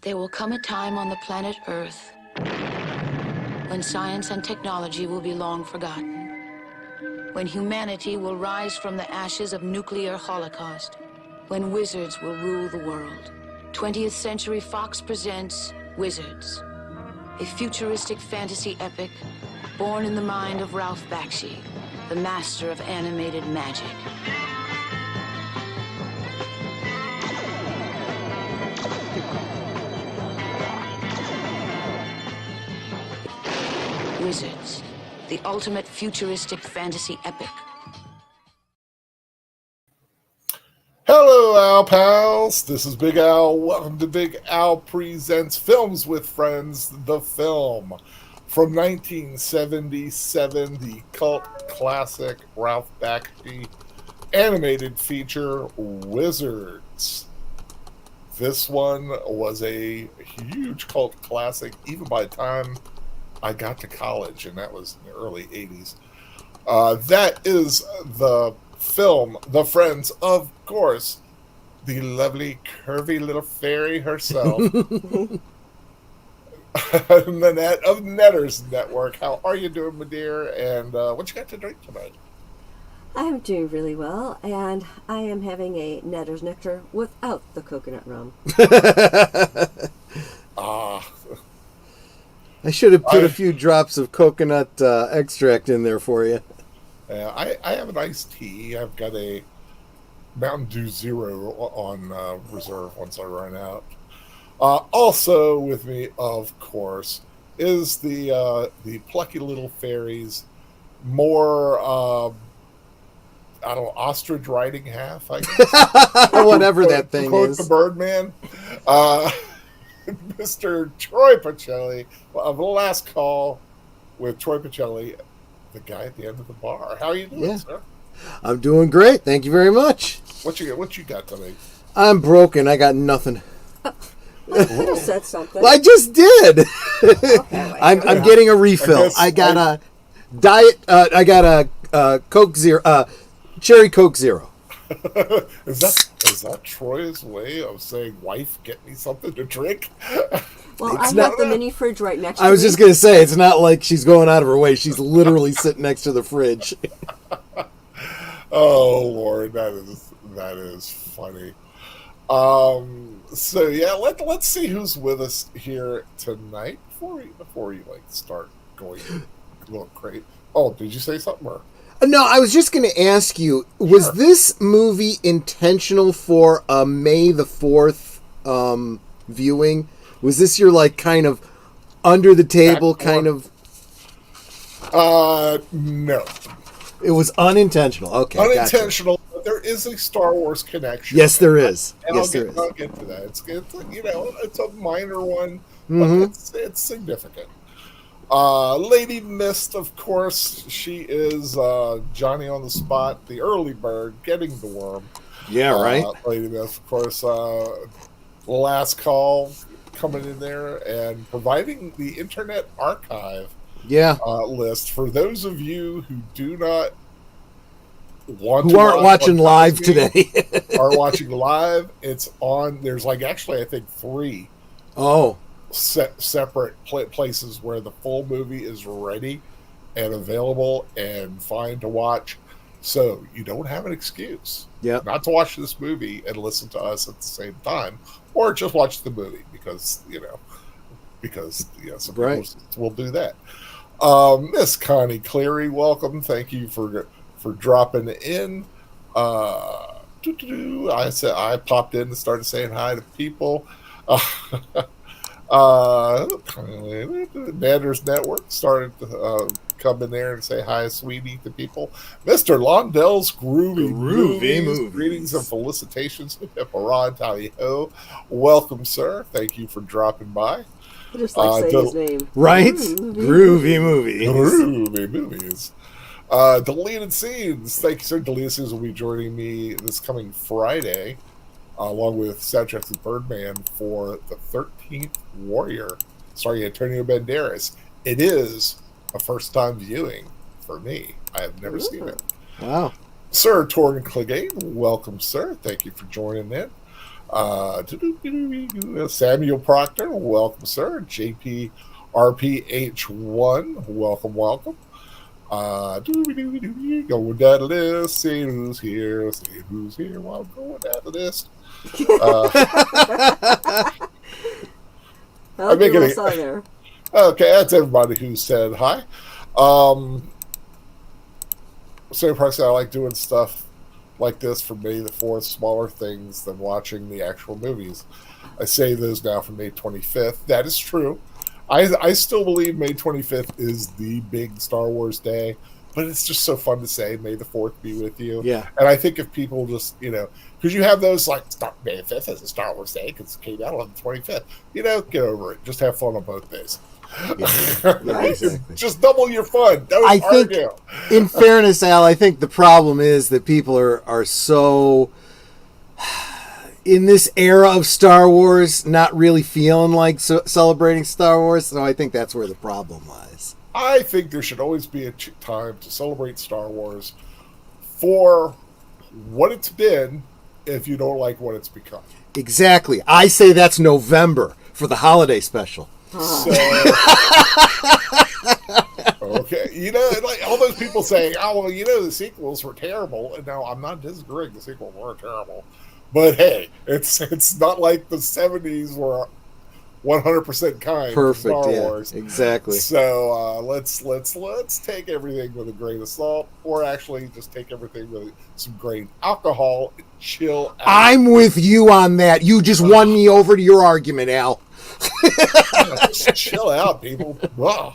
There will come a time on the planet Earth when science and technology will be long forgotten, when humanity will rise from the ashes of nuclear holocaust, when wizards will rule the world. 20th Century Fox presents Wizards, a futuristic fantasy epic born in the mind of Ralph Bakshi, the master of animated magic. Wizards, the ultimate futuristic fantasy epic. Hello, Al Pals. This is Big Al. Welcome to Big Al Presents Films with Friends, the film. From 1977, the cult classic Ralph Bakshi animated feature, Wizards. This one was a huge cult classic, even by the time I got to college, and that was in the early 80s. That is the film, The Friends, of course, the lovely, curvy little fairy herself, Nanette of Netters Network. How are you doing, my dear? And what you got to drink tonight? I'm doing really well, and I am having a Netter's Nectar without the coconut rum. I should have put a few drops of coconut extract in there for you. I have an iced tea. I've got a Mountain Dew Zero on reserve once I run out. Also with me, of course, is the plucky little fairies, more I don't know, ostrich riding half, I guess. Or whatever that thing is. The Birdman. Mr. Troy Pacelli of The Last Call with Troy Pacelli, the guy at the end of the bar. How are you doing, sir? I'm doing great. Thank you very much. What you got tonight? I'm broken. I got nothing. You could have said something. Well, I just did. Okay, I'm getting a refill. I got a diet. I got a Coke Zero, Cherry Coke Zero. Is that Troy's way of saying, "Wife, get me something to drink"? Well, I have the mini fridge right next to me. I was just gonna say, it's not like she's going out of her way. She's literally sitting next to the fridge. Oh Lord, that is funny. So yeah, let's see who's with us here tonight before you like start going a little crazy. Oh, did you say something? Or? No, I was just going to ask you, was this movie intentional for a May the 4th viewing? Was this your, like, kind of under-the-table kind of... No. It was unintentional. Okay, unintentional, gotcha. But there is a Star Wars connection. Yes, there is. And yes, there is. I'll get to that. It's it's a minor one, mm-hmm. but it's significant. Lady Mist, of course, she is Johnny on the spot, the early bird, getting the worm. Yeah, right. Lady Mist, of course, Last Call coming in there and providing the Internet Archive list for those of you who do not want who aren't watching live today. Are watching live. It's on. There's actually I think 3. Oh. Separate places where the full movie is ready and available and fine to watch, so you don't have an excuse not to watch this movie and listen to us at the same time, or just watch the movie because some people will do that. Miss Connie Cleary, welcome. Thank you for dropping in. I popped in and started saying hi to people. Netters Network started to come in there and say hi, sweetie, to people. Mr. Londell's Groovy Movies. Greetings and felicitations. Hurrah, tally-ho. Welcome, sir. Thank you for dropping by. I just like saying his name. Right? Groovy Movies. Groovy Movies. Deleted Scenes. Thank you, sir. Deleted Scenes will be joining me this coming Friday, along with Soundtracks and Birdman, for the 13th Warrior, starring Antonio Banderas. It is a first-time viewing for me. I have never seen it. Wow. Sir Torrin Clegane, welcome, sir. Thank you for joining in. Samuel Proctor, welcome, sir. JPRPH1, welcome, welcome. Going down the list, see who's here, while I'm going down the list. I'll give a song there. Okay, that's everybody who said hi. Same price, I like doing stuff like this for May the 4th, smaller things than watching the actual movies. I say those now for May 25th. That is true. I still believe May 25th is the big Star Wars day, but it's just so fun to say May the 4th be with you. Yeah. And I think if people just, because you have those like May the 5th is a Star Wars day because it came out on the 25th, get over it. Just have fun on both days. Yeah, exactly. Just double your fun. Don't argue. In fairness, Al, I think the problem is that people are so in this era of Star Wars not really feeling like celebrating Star Wars, so I think that's where the problem lies. I think there should always be a time to celebrate Star Wars for what it's been if you don't like what it's become. Exactly. I say that's November for the holiday special. So, okay, like all those people saying, "Oh, well, the sequels were terrible." And now I'm not disagreeing; the sequels weren't terrible, but hey, it's not like the '70s were 100% kind. Perfect, Star yeah, Wars, exactly. So let's take everything with a grain of salt, or actually just take everything with some grain alcohol. And chill out. I'm with you on that. You just won me over to your argument, Al. Just chill out, people. Ugh.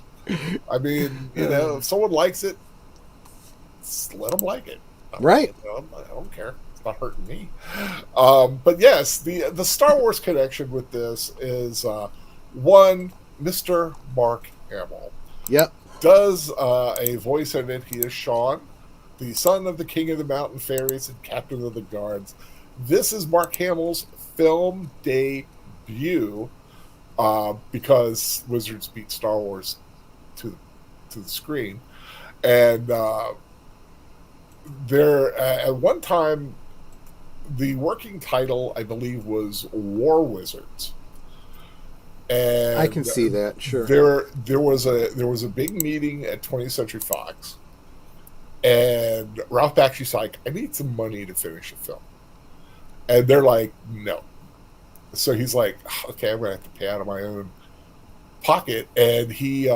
I mean, if someone likes it, let them like it. Right. I don't care. It's not hurting me. But yes, the Star Wars connection with this is one, Mr. Mark Hamill. Yep. Does a voice in it. He is Sean, the son of the King of the Mountain Fairies and Captain of the Guards. This is Mark Hamill's film debut. Because Wizards beat Star Wars to the screen, and there at one time the working title I believe was War Wizards, and I can see that. Sure. There was a big meeting at 20th Century Fox, and Ralph Bakshi's like, I need some money to finish a film, and they're like, no. So he's like, okay, I'm going to have to pay out of my own pocket. And he,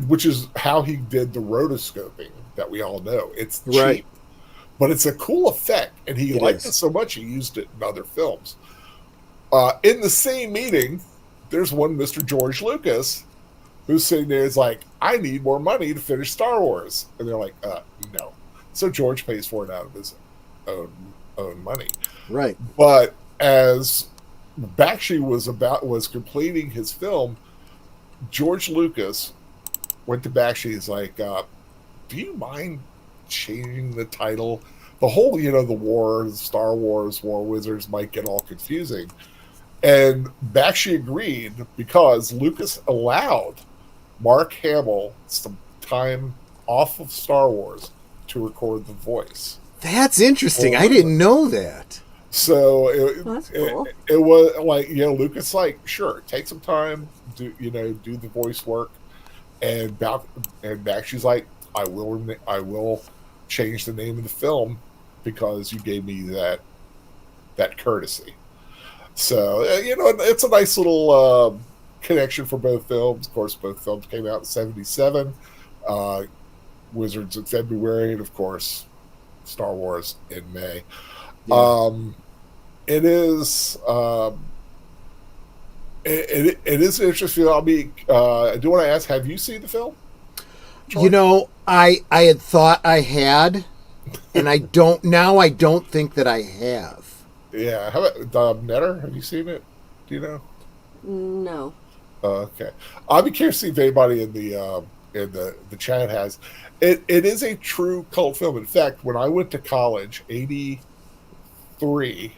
which is how he did the rotoscoping that we all know. It's cheap, right, but it's a cool effect. And he liked it so much, he used it in other films. In the same meeting, there's one Mr. George Lucas who's sitting there. Is like, I need more money to finish Star Wars. And they're like, no. So George pays for it out of his own money. Right. But as Bakshi was completing his film, George Lucas went to Bakshi. He's like, do you mind changing the title? The whole, the Star Wars, War Wizards might get all confusing. And Bakshi agreed because Lucas allowed Mark Hamill some time off of Star Wars to record the voice. That's interesting. I didn't know that. So That's cool. it was like, Lucas like, sure, take some time, do the voice work, and Bakshi's like, I will change the name of the film because you gave me that courtesy. So it's a nice little connection for both films. Of course, both films came out in '77. Wizards in February, and of course, Star Wars in May. Yeah. It is it is an interesting film. I do want to ask, have you seen the film, George? I had thought I had, and I don't think that I have. Yeah. How about Netter? Have you seen it? Do you know? No. Okay. I'll be curious to see if anybody in the chat has. It is a true cult film. In fact, when I went to college, 83,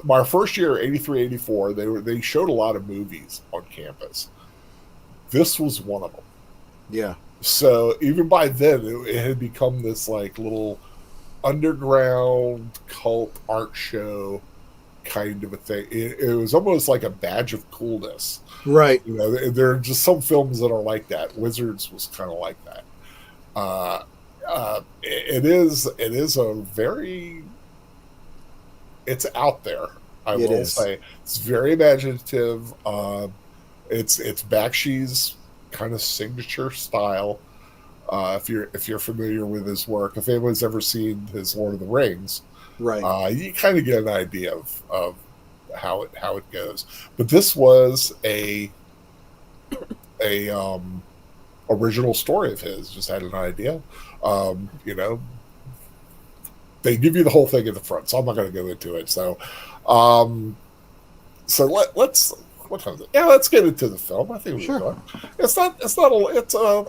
my first year, 83, 84, they showed a lot of movies on campus. This was one of them. Yeah. So even by then, it had become this like little underground cult art show kind of a thing. It was almost like a badge of coolness. Right. You know, there are just some films that are like that. Wizards was kind of like that. It is a very, it's out there. I It will is. say it's very imaginative. It's Bakshi's kind of signature style. If you're familiar with his work, if anyone's ever seen his Lord of the Rings, Right. you kind of get an idea of how it goes. But this was a original story of his. Just had an idea. You know, they give you the whole thing in the front, so I'm not going to go into it. Um, let's what time is it? Yeah, let's get into the film. I think we're going. It's an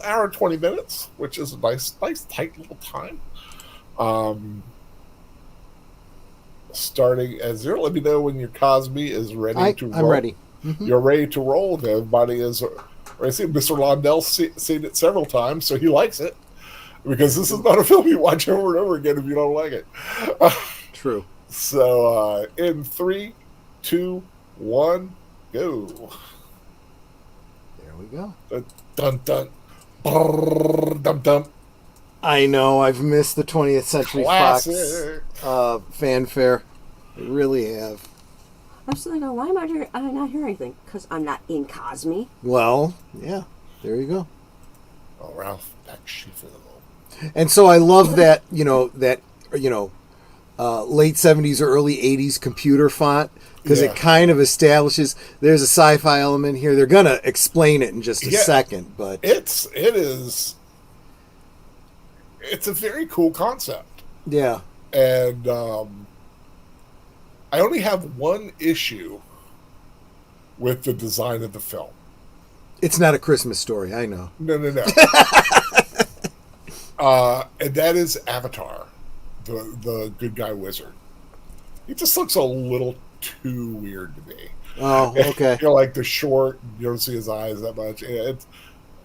hour and 20 minutes, which is a nice tight little time. Starting at 0. Let me know when your Cosby is ready to roll. I'm ready. Mm-hmm. You're ready to roll. Everybody is. I see Mr. Londell's seen it several times, so he likes it. Because this is not a film you watch over and over again if you don't like it. True. So, in 3, 2, 1, go. There we go. Dun dun dun. Brrr, dum dum. I know. I've missed the 20th Century Classic. Fox fanfare. I really have. I'm still like, why am I not hearing anything? Because I'm not in Cosme. Well, yeah. There you go. Oh, Ralph Bakshi for the moment. And so I love that, late 70s or early 80s computer font, because it kind of establishes there's a sci-fi element here. They're going to explain it in just a second, but it's a very cool concept. Yeah. And I only have one issue with the design of the film. It's not a Christmas Story, I know. No. And that is Avatar, the good guy wizard. He just looks a little too weird to me. Oh, okay. Like the short, you don't see his eyes that much. It's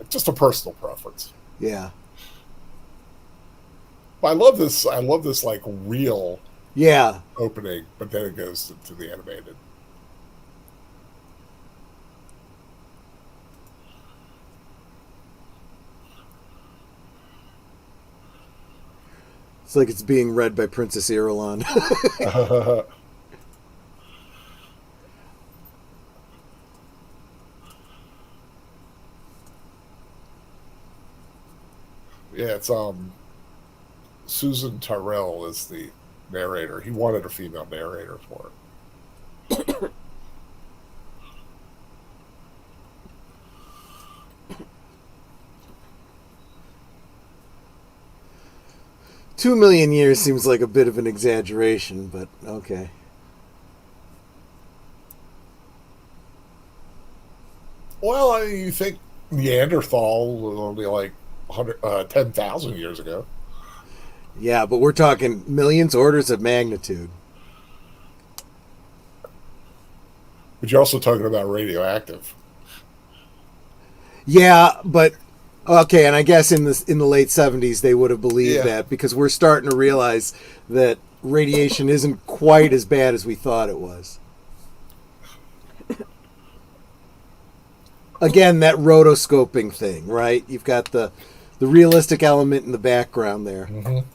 just a personal preference. Yeah. But I love this like real opening, but then it goes to the animated. It's like it's being read by Princess Irulan. Yeah, it's Susan Tyrrell is the narrator. He wanted a female narrator for it. 2 million years seems like a bit of an exaggeration, but okay. Well, you think Neanderthal was only like 10,000 years ago. Yeah, but we're talking millions, orders of magnitude. But you're also talking about radioactive. Yeah, but okay, and I guess in the late 70s they would have believed that, because we're starting to realize that radiation isn't quite as bad as we thought it was. Again, that rotoscoping thing, right? You've got the realistic element in the background there. Mm-hmm.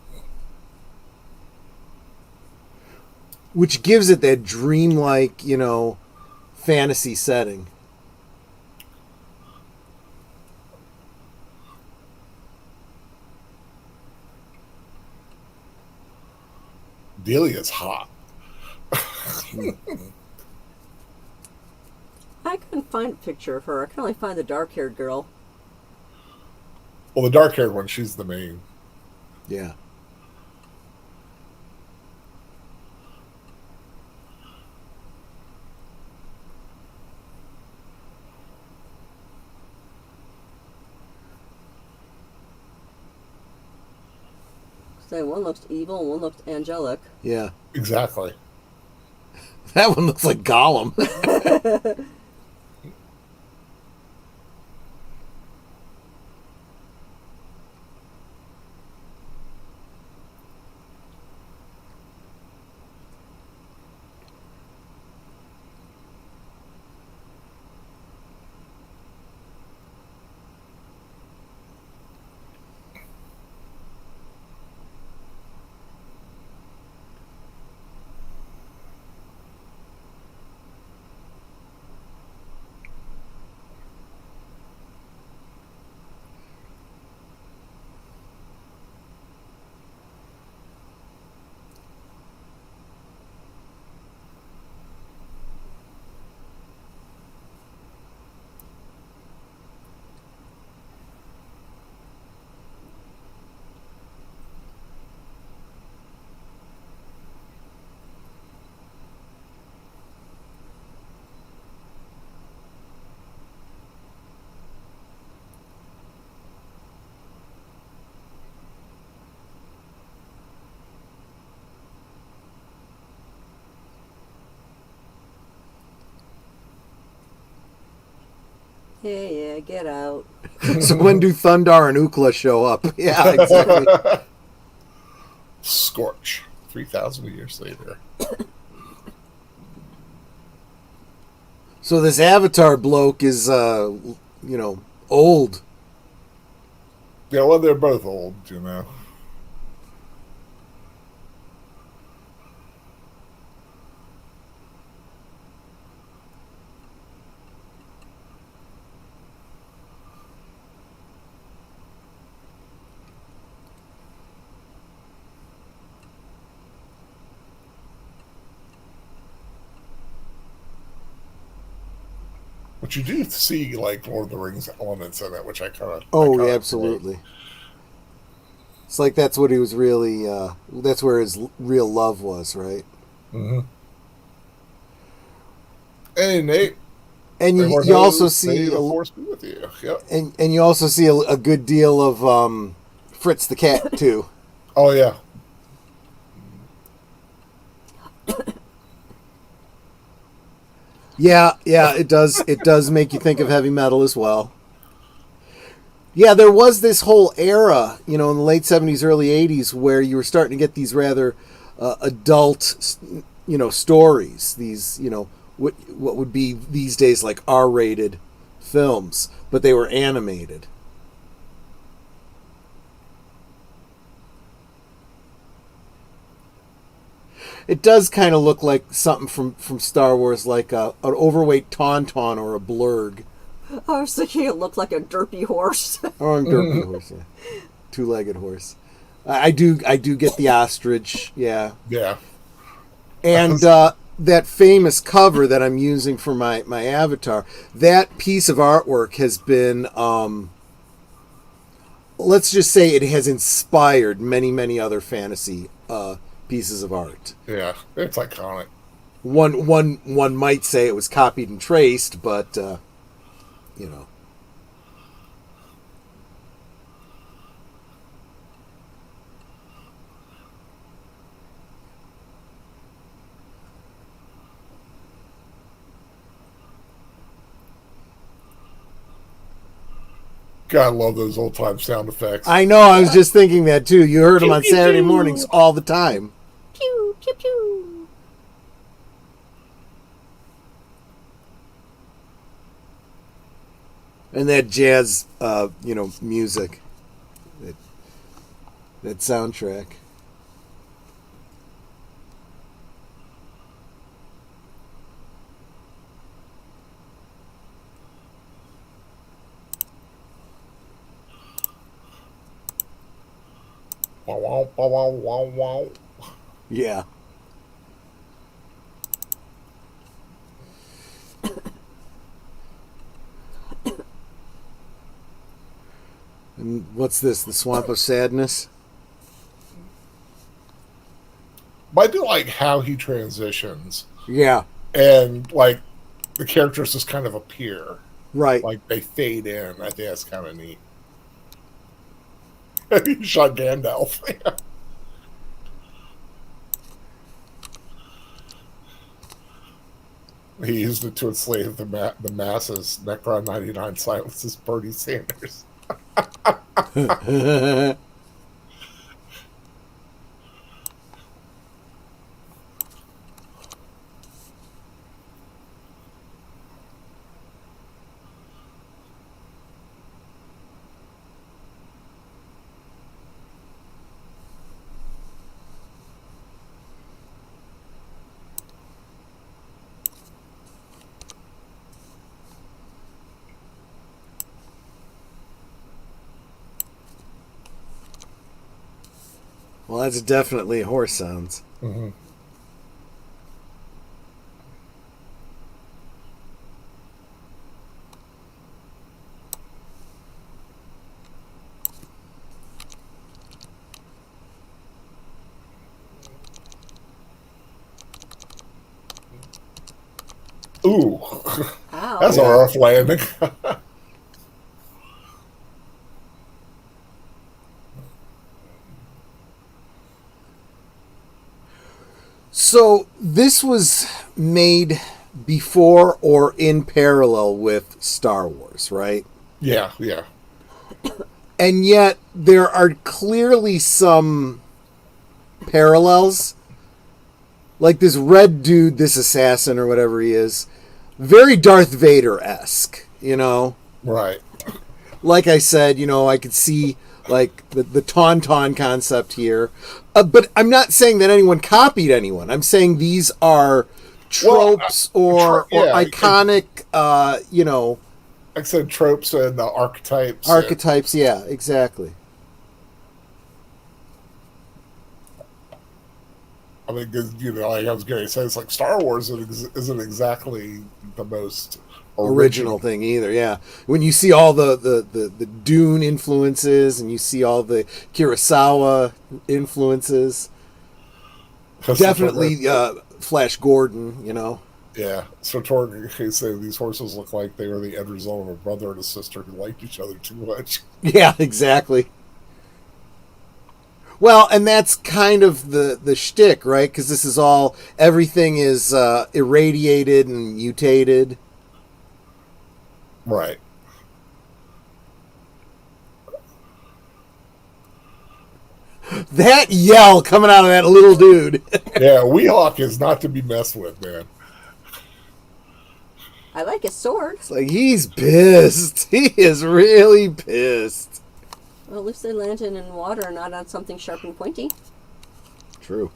Which gives it that dreamlike, fantasy setting. Delia's hot. I couldn't find a picture of her. I could only find the dark-haired girl. Well, the dark-haired one, she's the main. Yeah. Say, one looks evil and one looks angelic. Yeah. Exactly. That one looks like Gollum. Hey, yeah, get out. So when do Thundar and Ookla show up? Yeah, exactly. Scorch. 3,000 years later. So this Avatar bloke is, old. Yeah, well, they're both old, you know. But you do see, like, Lord of the Rings elements in it, which I kind of... Oh, yeah, absolutely. It's like that's what he was really, that's where his real love was, right? Mm-hmm. Hey, Nate. And you also see... the force be with you. Yep. And you also see a good deal of Fritz the cat, too. Oh, yeah. Yeah, it does. It does make you think of heavy metal as well. Yeah, there was this whole era, in the late 70s, early 80s, where you were starting to get these rather adult, stories. These, what would be these days like R-rated films, but they were animated. It does kind of look like something from Star Wars, like an overweight Tauntaun or a Blurg. I was thinking it looked like a derpy horse. Or a derpy horse, yeah. Two-legged horse. I do get the ostrich, yeah. Yeah. And that famous cover that I'm using for my avatar, that piece of artwork has been, let's just say it has inspired many, many other fantasy pieces of art. Yeah, it's iconic. One might say it was copied and traced, but God, I love those old time sound effects. I know. I was just thinking that too. You heard them on Saturday mornings all the time. Pew, pew, pew. And that jazz, music, that soundtrack. Wow, wow, wow, wow, wow, wow. Yeah. And what's this? The Swamp of Sadness? But I do like how he transitions. Yeah. And, like, the characters just kind of appear. Right. Like, they fade in. I think that's kind of neat. He shot Gandalf. He used it to enslave the masses. Necron 99 silences Bernie Sanders. Well, that's definitely horse sounds. Mm-hmm. Ooh. Ow. That's a rough landing. So this was made before or in parallel with Star Wars, right? Yeah. And yet there are clearly some parallels. Like this red dude, this assassin or whatever he is, very Darth Vader-esque, Right. Like I said, I could see like the Tauntaun concept here. But I'm not saying that anyone copied anyone. I'm saying these are tropes or iconic, Like I said, tropes and archetypes. archetypes. Yeah, exactly. I mean, because, like I was going to say, it's like Star Wars isn't exactly the most Original thing either. Yeah, when you see all the Dune influences and you see all the Kurosawa influences, definitely Flash Gordon. Yeah. So Torg say these horses look like they were the end result of a brother and a sister who liked each other too much. Yeah, exactly. Well, and that's kind of the shtick, right? Because this is everything is irradiated and mutated. Right. That yell coming out of that little dude. Yeah, Weehawk is not to be messed with, man. I like his sword. It's like he's pissed. He is really pissed. Well, at least they landed in water, not on something sharp and pointy. True.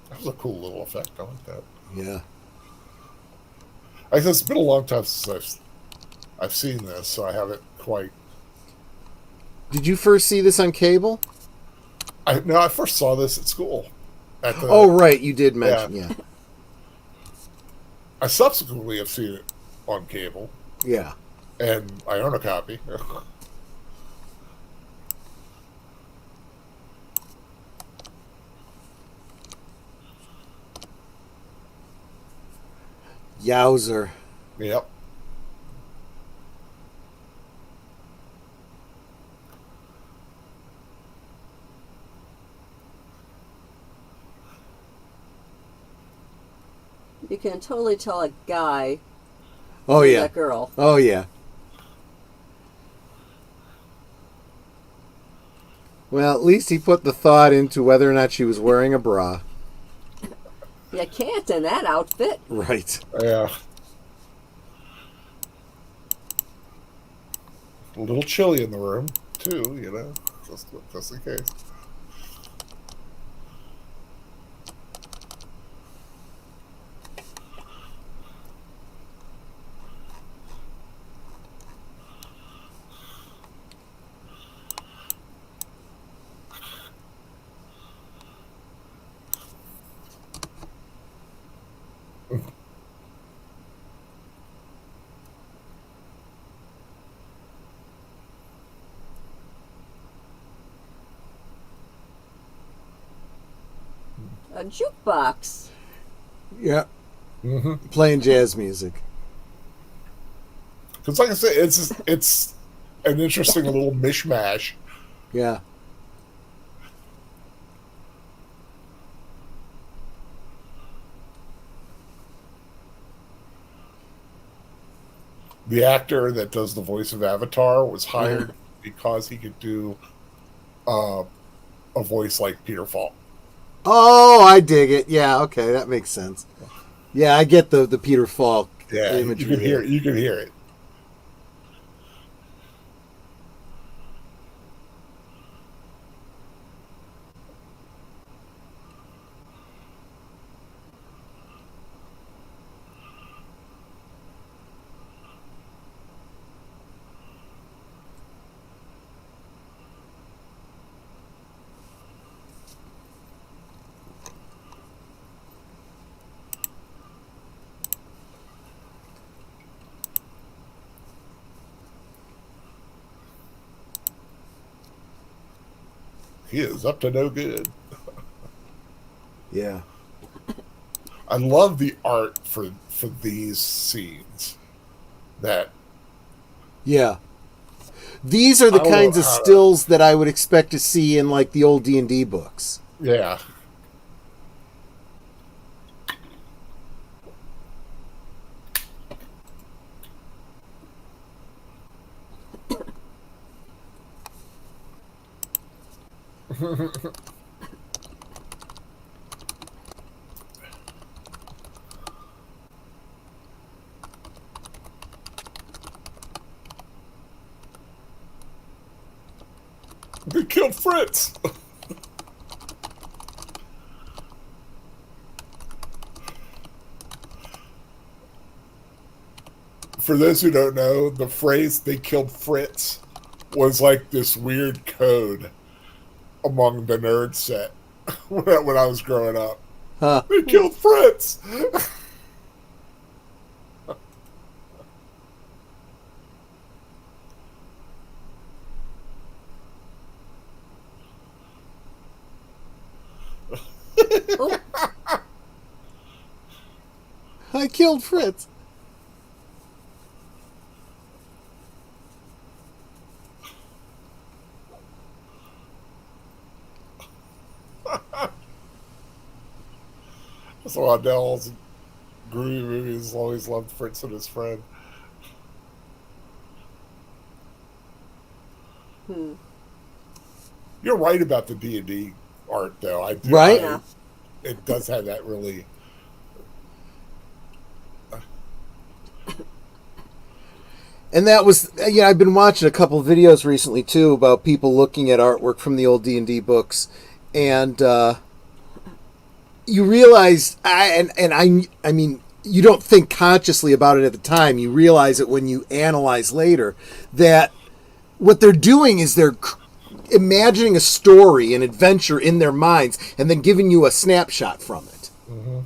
That was a cool little effect. I like that. Yeah. I guess it's been a long time since I've seen this, so I haven't quite. Did you first see this on cable? I first saw this at school. Oh, right, you did mention, yeah. I subsequently have seen it on cable. Yeah. And I own a copy. Yowzer. Yep. You can totally tell a guy. Oh, yeah. That girl. Oh, yeah. Well, at least he put the thought into whether or not she was wearing a bra. You can't in that outfit. Right. Yeah. A little chilly in the room, too, just in case. A jukebox. Yeah. Mm-hmm. Playing jazz music. Because, like I said, it's an interesting little mishmash. Yeah. The actor that does the voice of Avatar was hired because he could do a voice like Peter Falk. Oh, I dig it. Yeah, okay, that makes sense. Yeah, I get the Peter Falk imagery. You can hear it. You can hear it. He is up to no good. Yeah. I love the art for these scenes. Yeah. These are the I don't kinds know of how to- stills that I would expect to see in like the old D&D books. Yeah. They killed Fritz. For those who don't know, the phrase "they killed Fritz" was like this weird code among the nerd set when I was growing up. Huh. They killed Fritz. Oh, I killed Fritz. So Adele's groovy movies always loved Fritz and his friend. You're right about the D&D art, though. I do. Right? Yeah. It does have that really. And that was, yeah, I've been watching a couple videos recently too about people looking at artwork from the old D&D books, and you realize, I mean, you don't think consciously about it at the time. You realize it when you analyze later that what they're doing is they're imagining a story, an adventure in their minds, and then giving you a snapshot from it. Mm-hmm.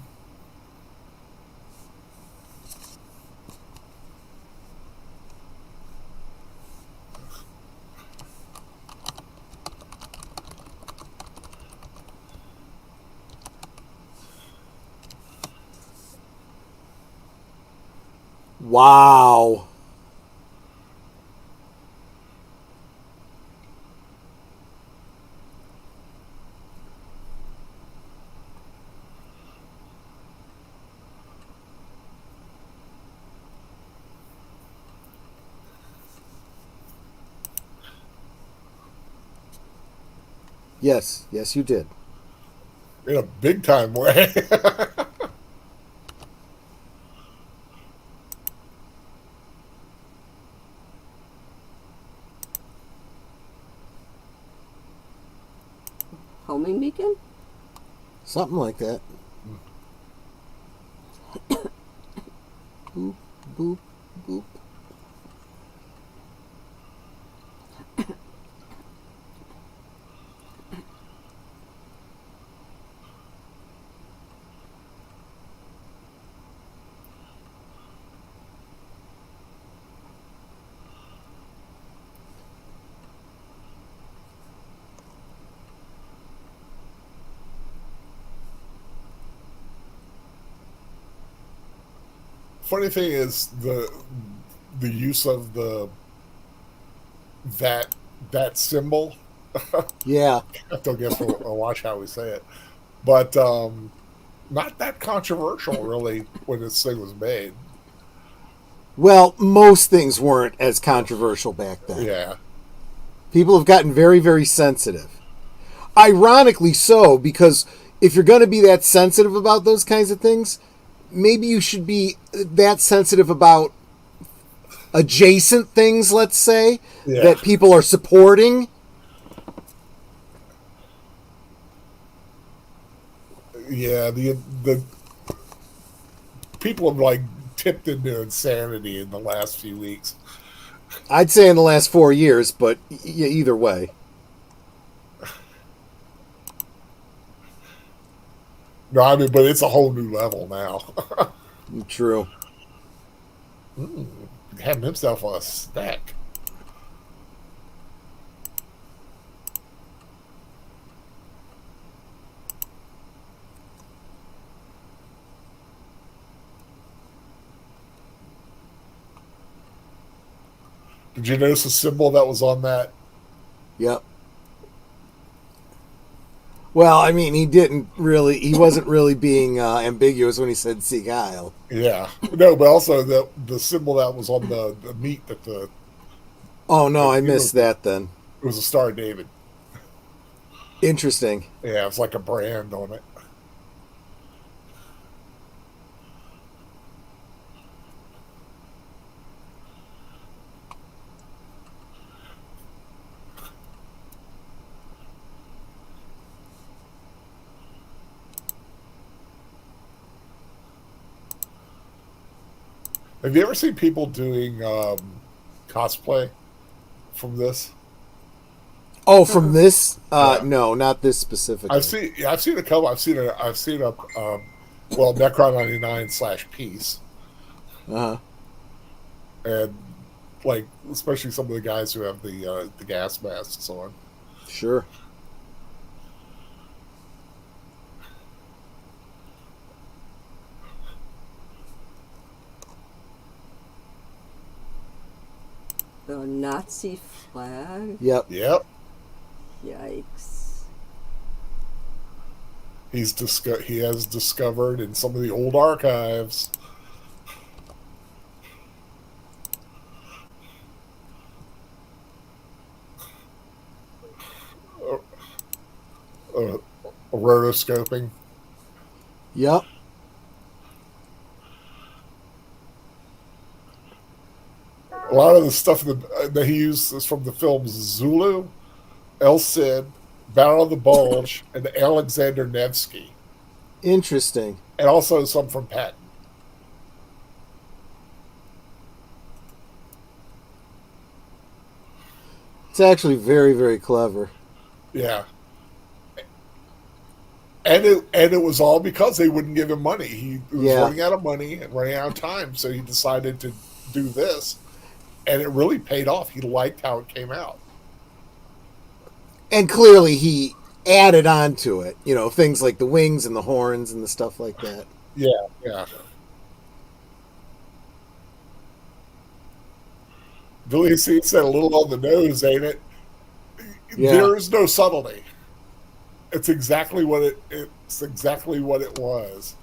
Wow. Yes, yes, you did. In a big time way. homing beacon? Something like that. Boop, boop, boop. Funny thing is the use of that symbol. Yeah. I have to guess or watch how we say it, but not that controversial really when this thing was made. Well, most things weren't as controversial back then. Yeah. People have gotten very, very sensitive. Ironically so, because if you're going to be that sensitive about those kinds of things, maybe you should be that sensitive about adjacent things, let's say, Yeah. that people are supporting. Yeah, the people have like tipped into insanity in the last few weeks. I'd say in the last 4 years, but either way. No, I mean, but it's a whole new level now. True. Having himself a snack. Did you notice the symbol that was on that? Yep. Well, I mean, he wasn't really being ambiguous when he said Sieg Heil. Yeah. No, but also the symbol that was on the meat that the Oh, no, I you know, missed that then. it was a Star of David. Interesting. Yeah, it's like a brand on it. Have you ever seen people doing cosplay from this? Oh, from this? Yeah. No, not this specifically. I've seen a couple. I've seen a well, Necron 99/Peace, Uh-huh. and like especially some of the guys who have the gas masks on. Sure. The Nazi flag. Yep. Yep, Yikes. he has discovered in some of the old archives. Uh, rotoscoping. Yep. A lot of the stuff that he used is from the films Zulu, El Cid, Battle of the Bulge, and Alexander Nevsky, Interesting. and also some from Patton. It's actually very, very clever. Yeah, and it was all because they wouldn't give him money. He was Yeah. running out of money and running out of time, so he decided to do this, and it really paid off. He liked how it came out. And clearly he added on to it. You know, things like the wings and the horns and the stuff like that. Yeah, yeah. Billy C said a little on the nose, ain't it? Yeah. There is no subtlety. It's exactly what it was.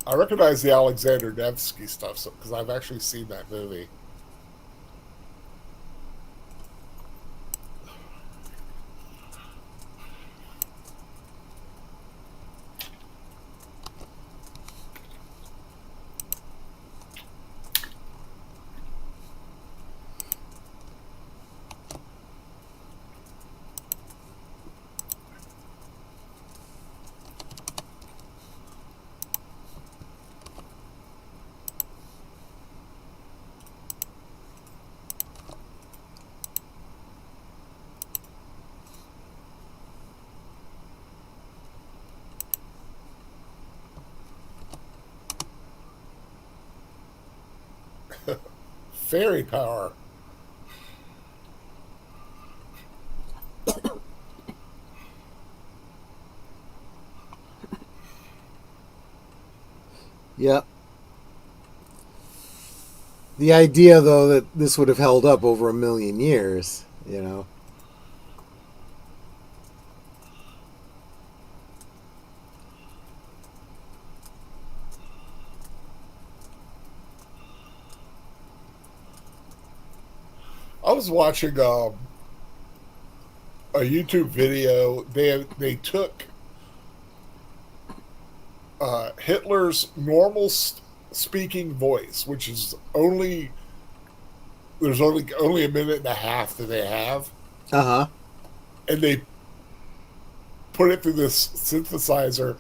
I recognize the Alexander Nevsky stuff because I've actually seen that movie. Fairy power. Yep. The idea, though, that this would have held up over 1,000,000 years, you know. I was watching a YouTube video. They took Hitler's normal speaking voice, which is there's only a minute and a half that they have, Uh-huh. and they put it through this synthesizer,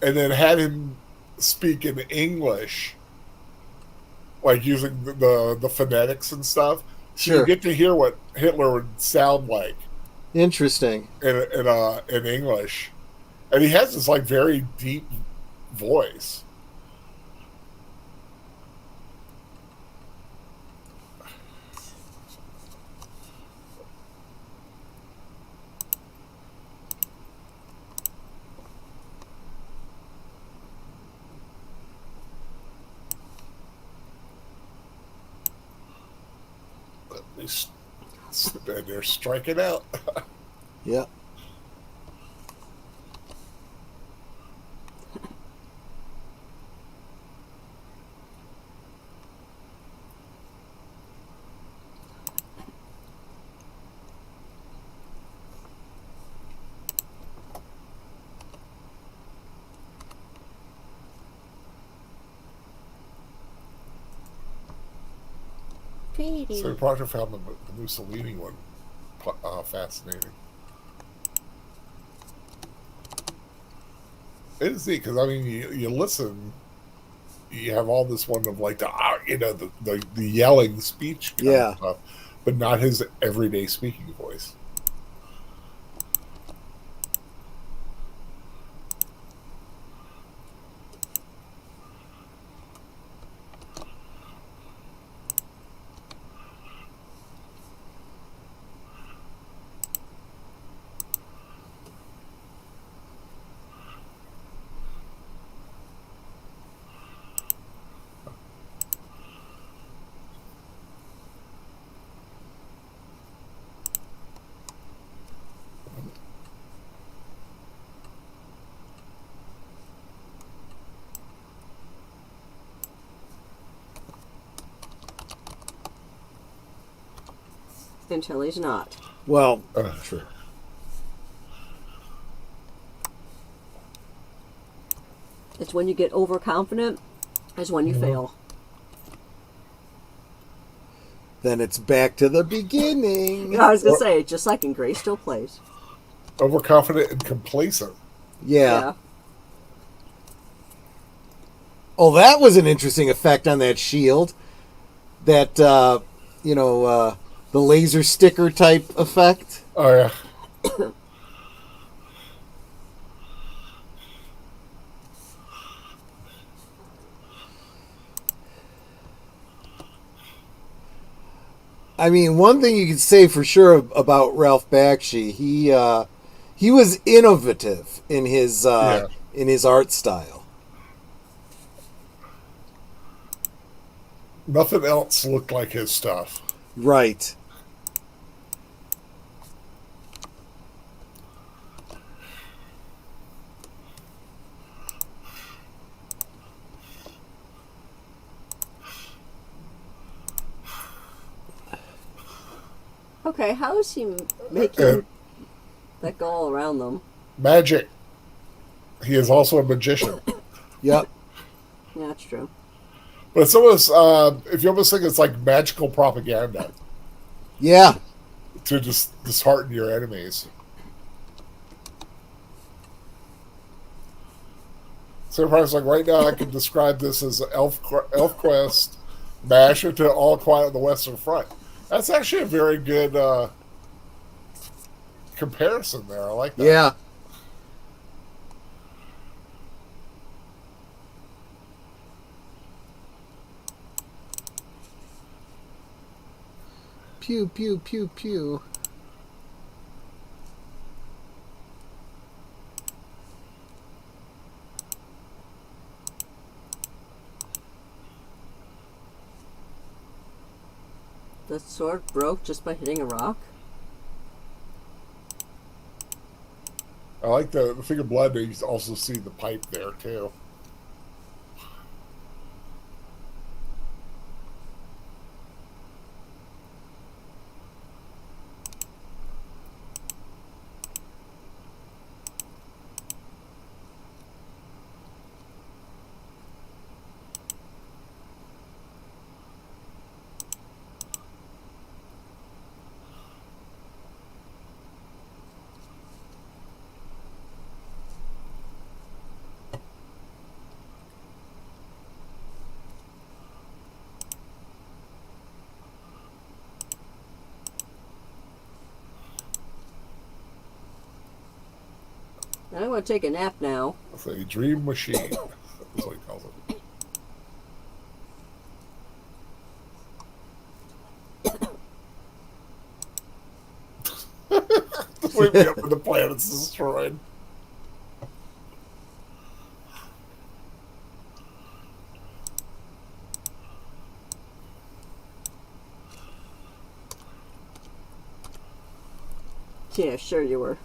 and then had him speak in English, like using the phonetics and stuff. So Sure. you get to hear what Hitler would sound like Interesting. in English, and he has this like very deep voice. They're striking out. Yep. So the project found the Mussolini one fascinating. It is neat because I mean, you listen, you have all this one of like the yelling speech kind of stuff, but not his everyday speaking voice. Until he's not. Well, sure. It's when you get overconfident, is when you fail. Then it's back to the beginning. I was going to say, just like in Grace Still Plays. Overconfident and complacent. Yeah. Oh, that was an interesting effect on that shield. That, the laser sticker type effect. Oh, yeah. I mean, one thing you could say for sure about Ralph Bakshi, he was innovative in his art style. Nothing else looked like his stuff. Right. Okay, how is he making that go all around them? Magic. He is also a magician. Yep. Yeah, that's true. But it's almost, if you almost think it's like magical propaganda. Yeah. To just dishearten your enemies. So everybody's like, right now I can describe this as ElfQuest mash into All Quiet on the Western Front. That's actually a very good comparison there. I like that. Yeah. Pew, pew, pew, pew. The sword broke just by hitting a rock? I like the thing of blood, but you also see the pipe there, too. I want to take a nap now. It's a dream machine. That's what he calls it. Wake me up when the planet's destroyed. Yeah, sure you were.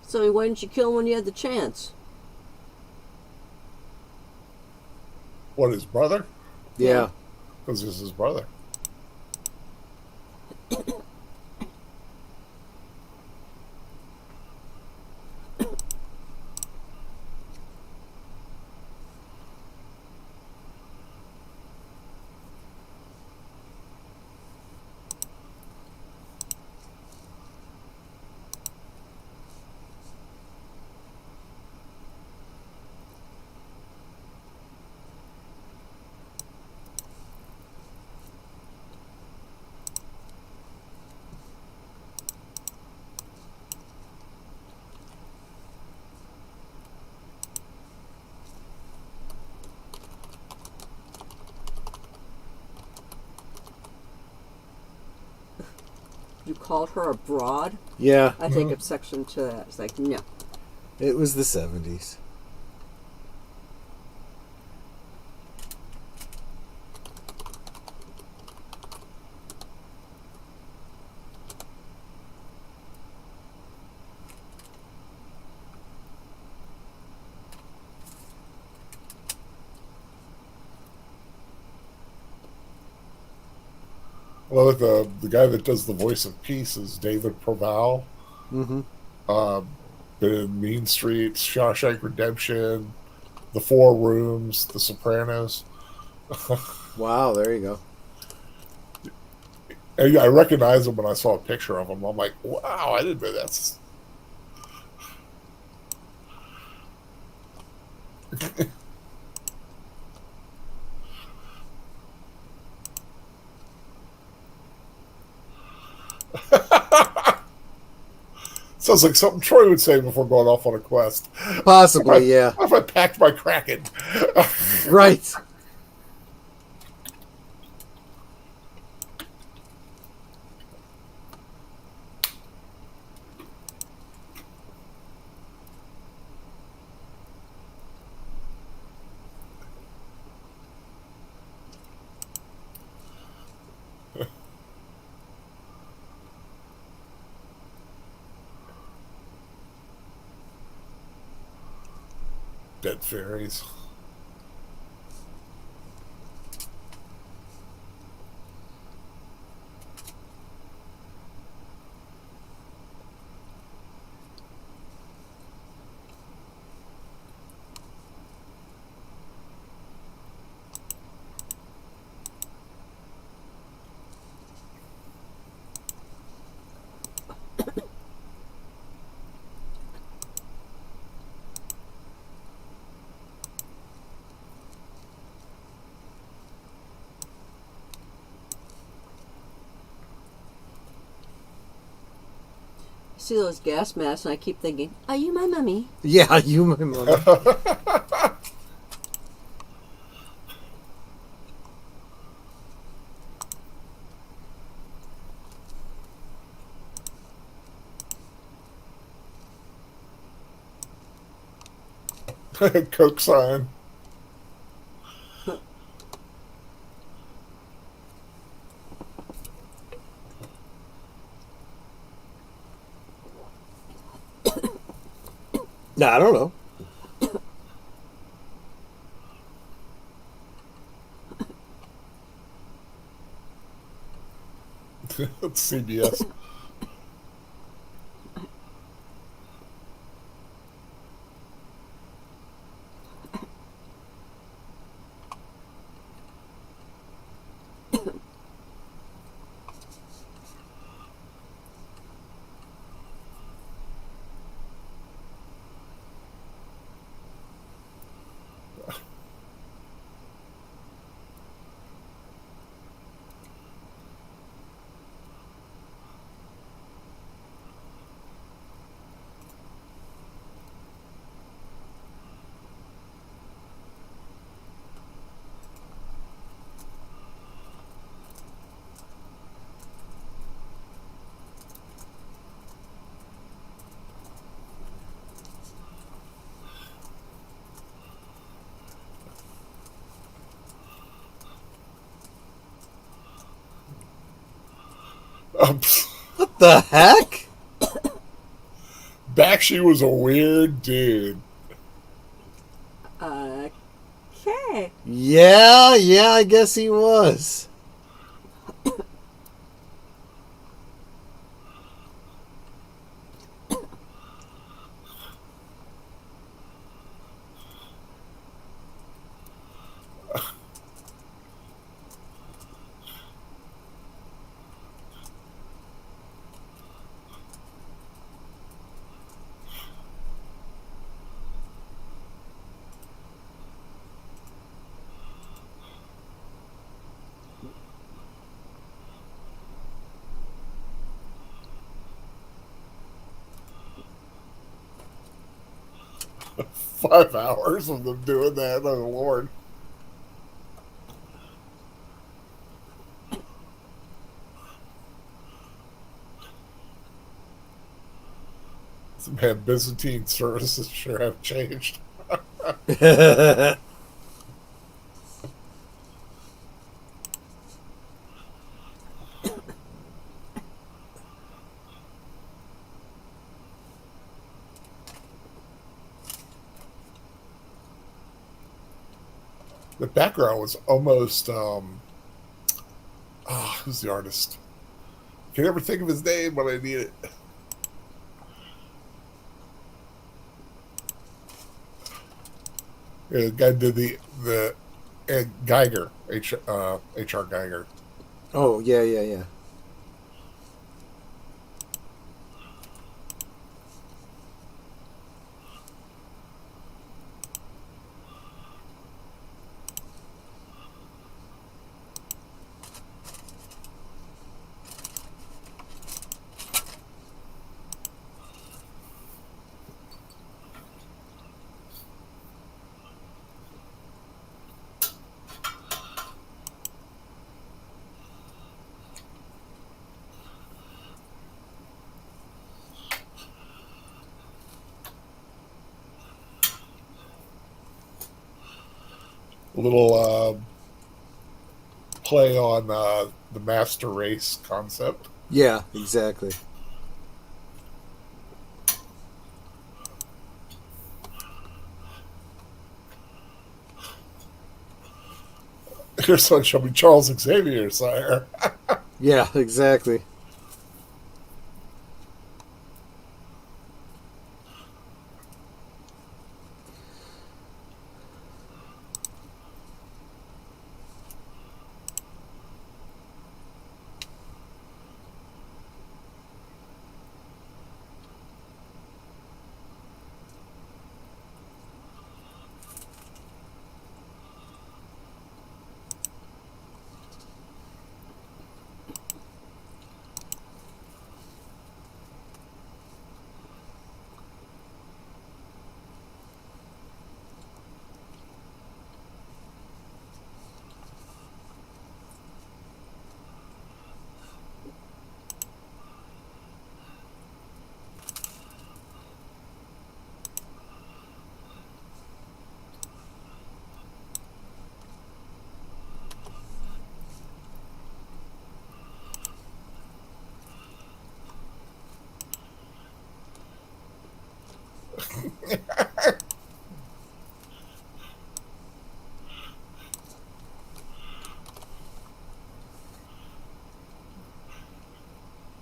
So why didn't you kill him when you had the chance? What, his brother? Yeah. Because it's his brother. You called her a broad? Yeah. I take objection to that. It's like, no. It was the 70s. Well, the guy that does the voice of Peace is David Proval. Mm-hmm. Been in Mean Streets, Shawshank Redemption, The Four Rooms, The Sopranos. Wow, there you go. And I recognized him when I saw a picture of him. I'm like, wow, I didn't know that's. Sounds like something Troy would say before going off on a quest. Possibly, yeah. What if I packed my Kraken? Right. Dead fairies. See those gas masks, and I keep thinking, are you my mummy? Yeah, you, my mother. Coke sign. No, I don't know. It's CBS. Um, What the heck? Bakshi was a weird dude. Okay. Yeah, I guess he was. Five hours of them doing that. Oh, Lord. Man, Byzantine services sure have changed. The background was almost who's the artist? Can never think of his name when I need it. Yeah, the guy did the Ed Geiger, H.R. Geiger. Oh, yeah. A little play on the master race concept. Yeah, exactly. Your son shall be Charles Xavier, sire. Yeah, exactly.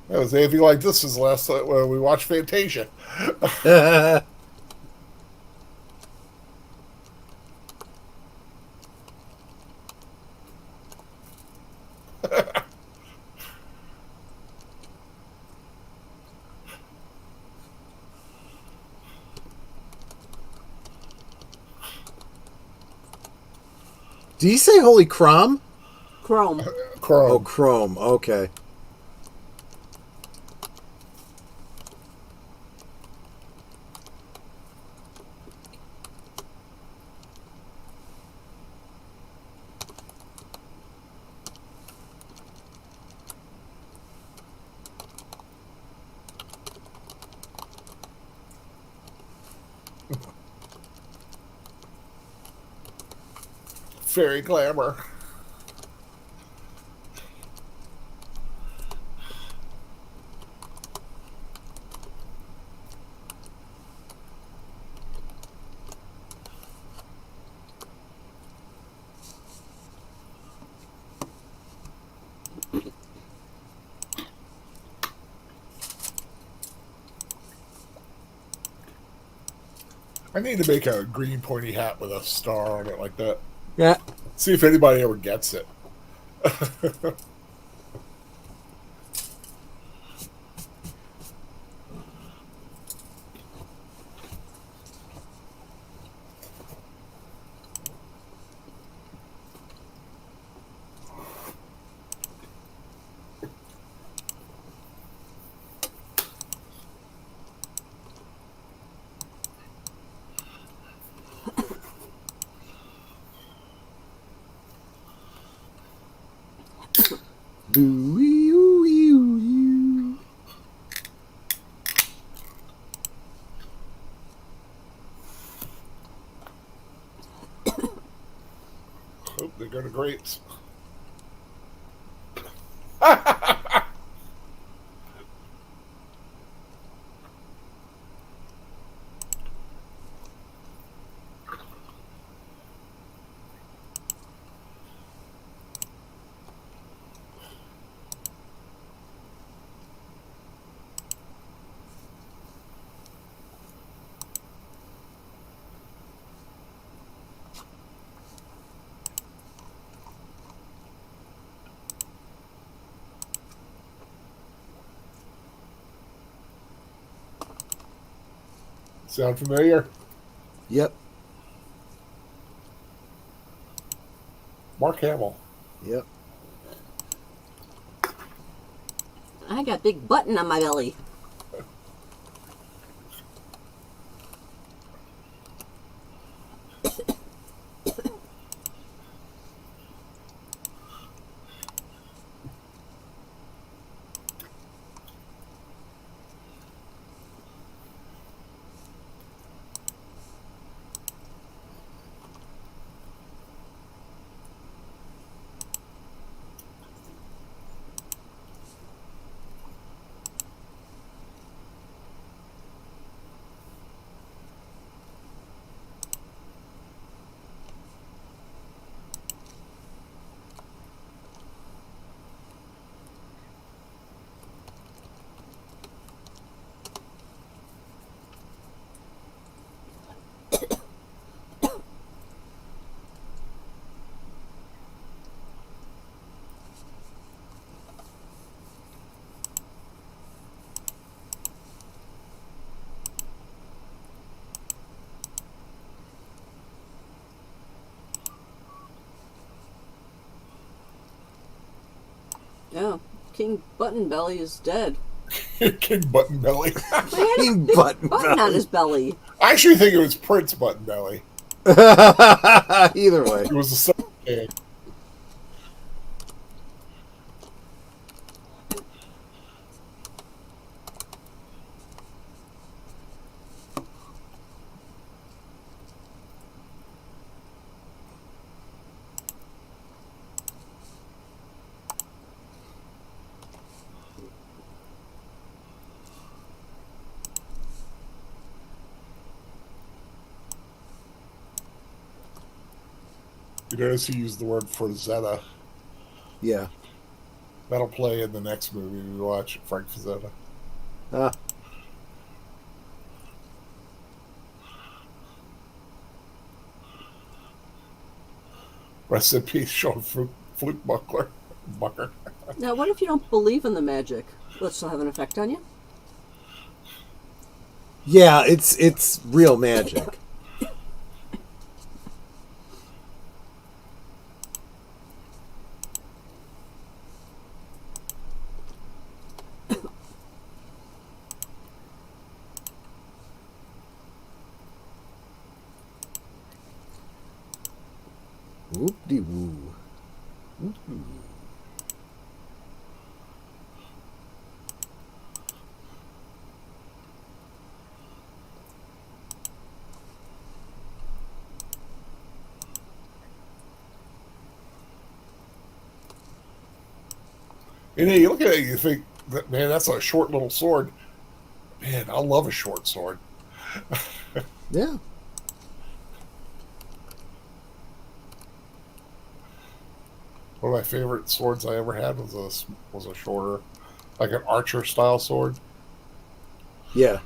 That was anything like this was last night when we watched Fantasia. Did he say Holy Crom? Chrome. Chrome. Oh, Chrome. Okay. Fairy glamour. I need to make a green pointy hat with a star on it like that. Yeah. See if anybody ever gets it. Oh, they go to grapes. Sound familiar? Yep. Mark Hamill. Yep. I got a big button on my belly. Yeah, King Buttonbelly is dead. King Button Belly. He had a King big Buttonbelly. button on his belly. I actually think it was Prince Button Belly. Either way. It was the second king. You notice he used the word Frazetta. Yeah. That'll play in the next movie we watch, Frank Frazetta. Ah. Rest in peace, Sean Fluke Buckler. Bucker. Now, what if you don't believe in the magic? Will it still have an effect on you? Yeah, it's real magic. Whoop-de-woo. Whoop-de-woo. And you look at it, you think, man, that's a short little sword. Man, I love a short sword. Yeah. One of my favorite swords I ever had was a shorter, like an archer style sword. Yeah.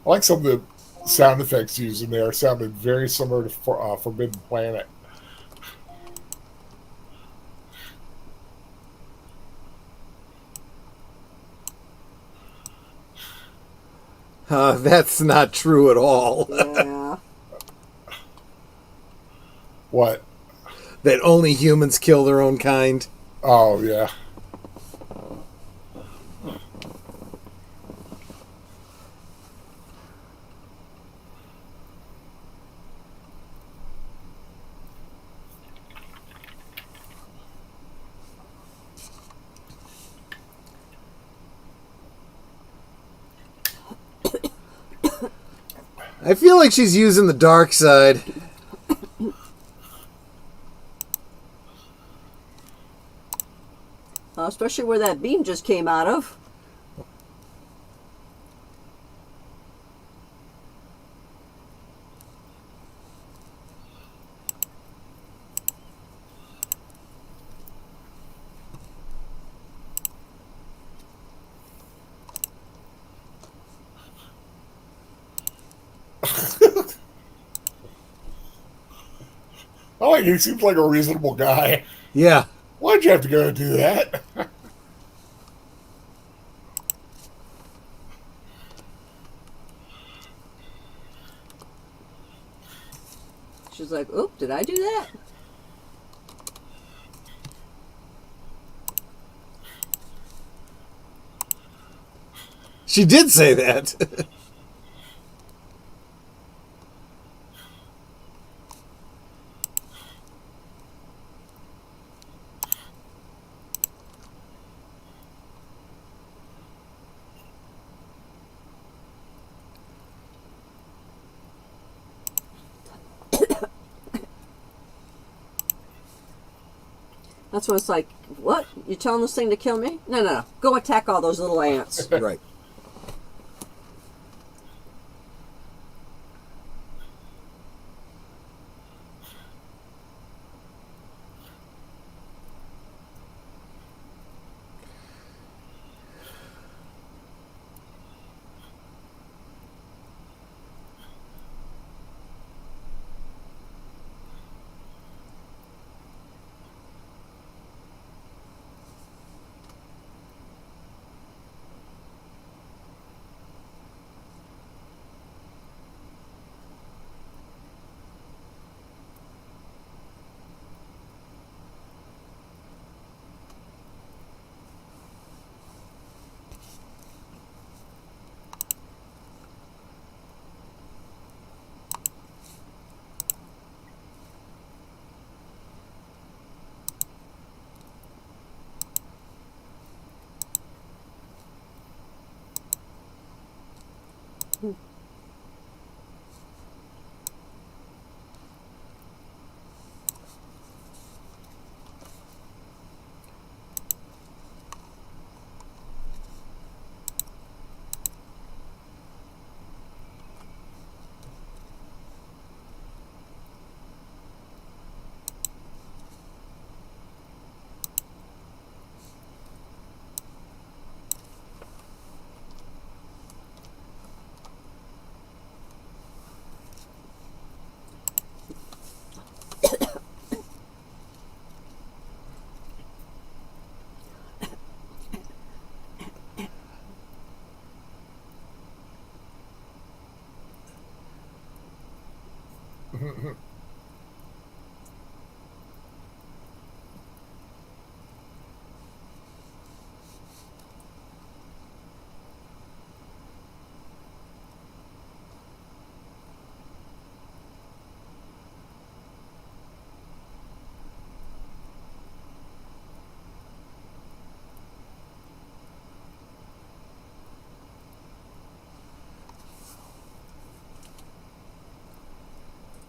I like some of the sound effects used in there. Sounded very similar to Forbidden Planet. That's not true at all. Yeah. What? That only humans kill their own kind. Oh, yeah. I feel like she's using the dark side. Especially where that beam just came out of. I like he seems like a reasonable guy. Yeah. Why'd you have to go and do that? She's like, oop, did I do that? She did say that. That's when it's like, what? You telling this thing to kill me? No, no, no. Go attack all those little ants. Right.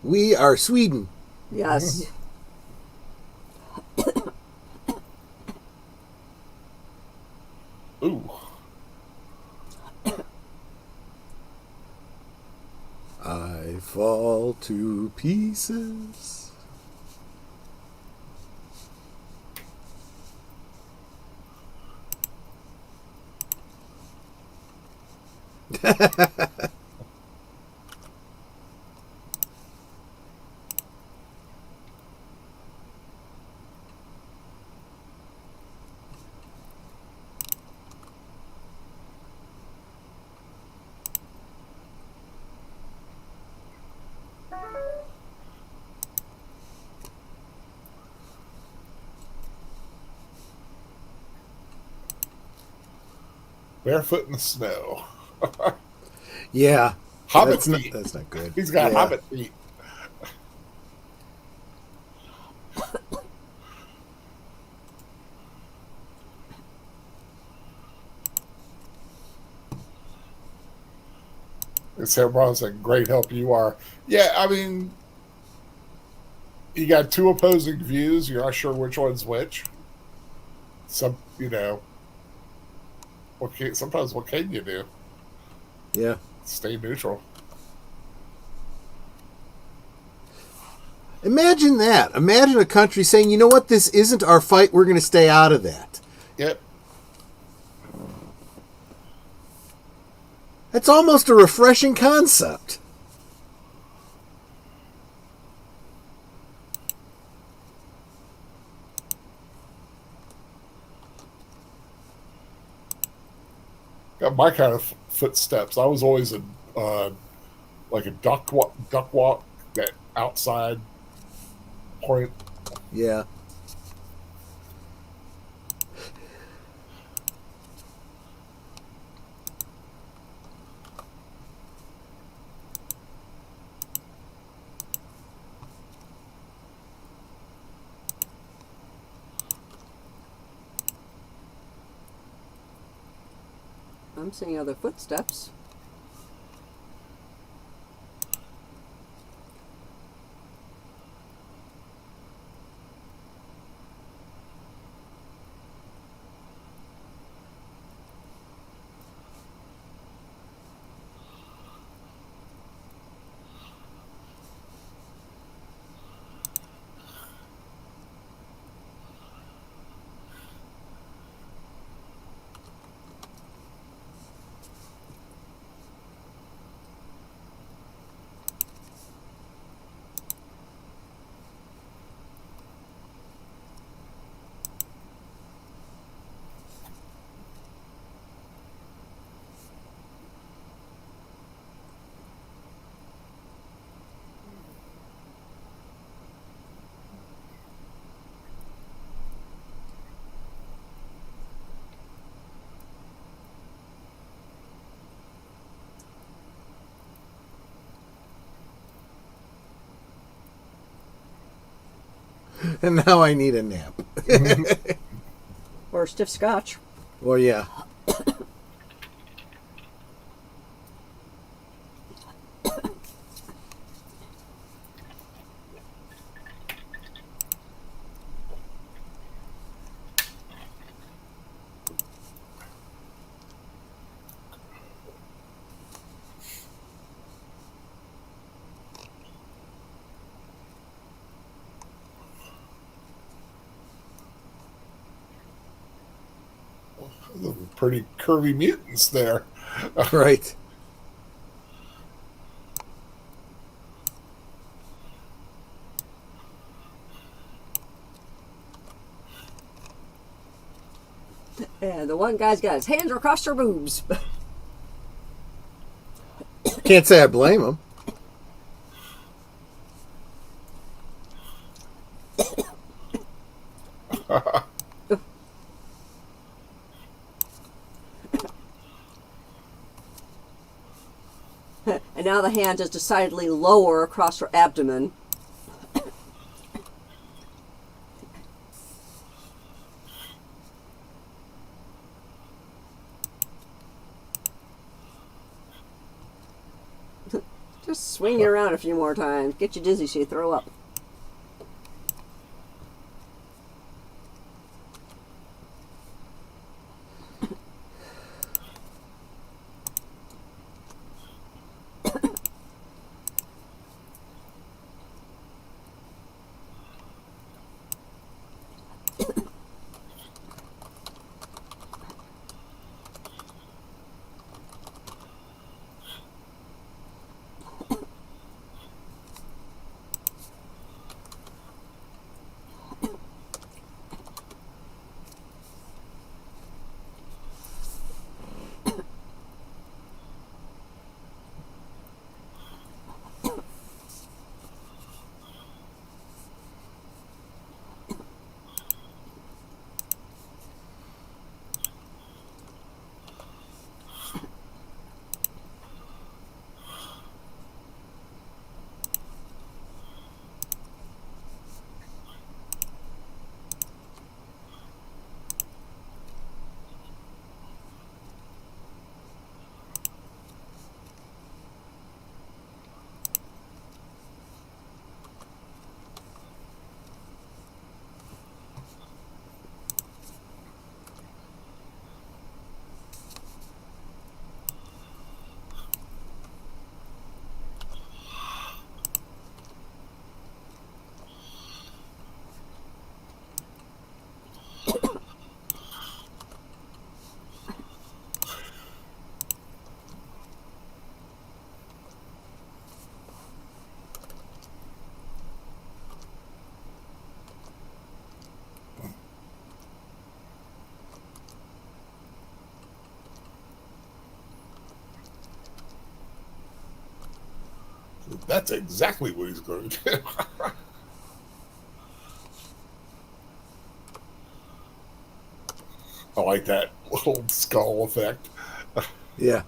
We are Sweden. Yes. Ooh. I fall to pieces. barefoot in the snow. Yeah. Hobbit feet. That's not good. He's got Yeah. hobbit feet. And Sam Brown's like, great help you are. Yeah, I mean, you got two opposing views. You're not sure which one's which. Some, you know, sometimes what can you do? Yeah. Stay neutral. Imagine that. Imagine a country saying, you know what, this isn't our fight, we're going to stay out of that. Yep. That's almost a refreshing concept. Got my kind of footsteps. I was always like a duck walk, that outside point. Yeah. I'm seeing other footsteps. And now I need a nap. Or stiff scotch. Well, yeah. Pretty curvy mutants there. Right. And the one guy's got his hands across her boobs. Can't say I blame him. And now the hand is decidedly lower across her abdomen. Just swing it around a few more times. Get you dizzy so you throw up. That's exactly what he's going to do. I like that little skull effect. Yeah.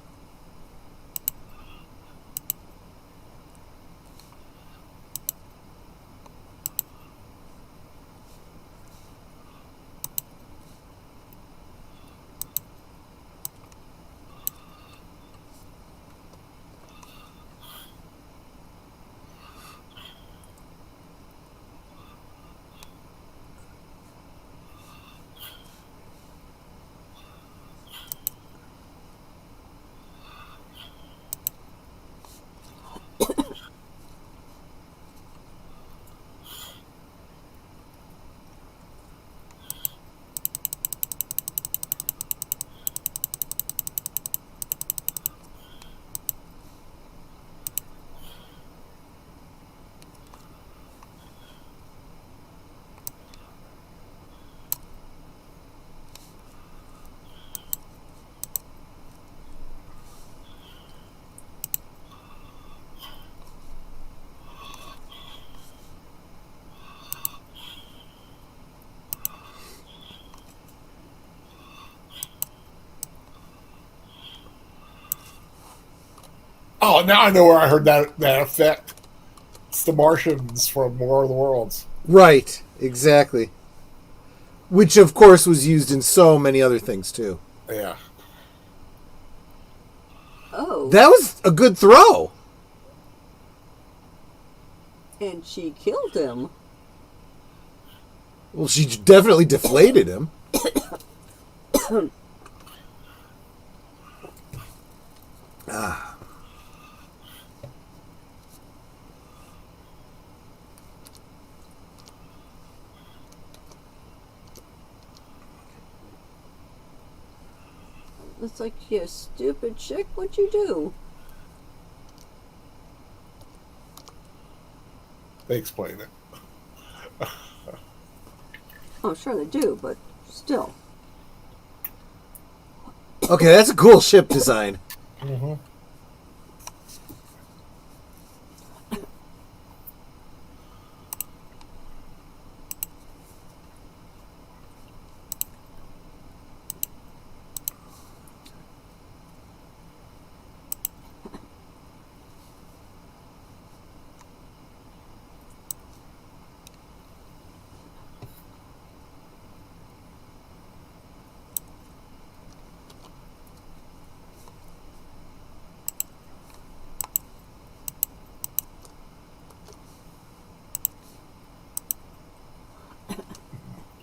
Oh, now I know where I heard that effect. It's the Martians from War of the Worlds. Right. Exactly. Which, of course, was used in so many other things, too. Yeah. Oh. That was a good throw. And she killed him. Well, she definitely deflated him. Ah. It's like, you stupid chick, what'd you do? They explain it. Oh, sure they do, but still. Okay, that's a cool ship design. Mm-hmm.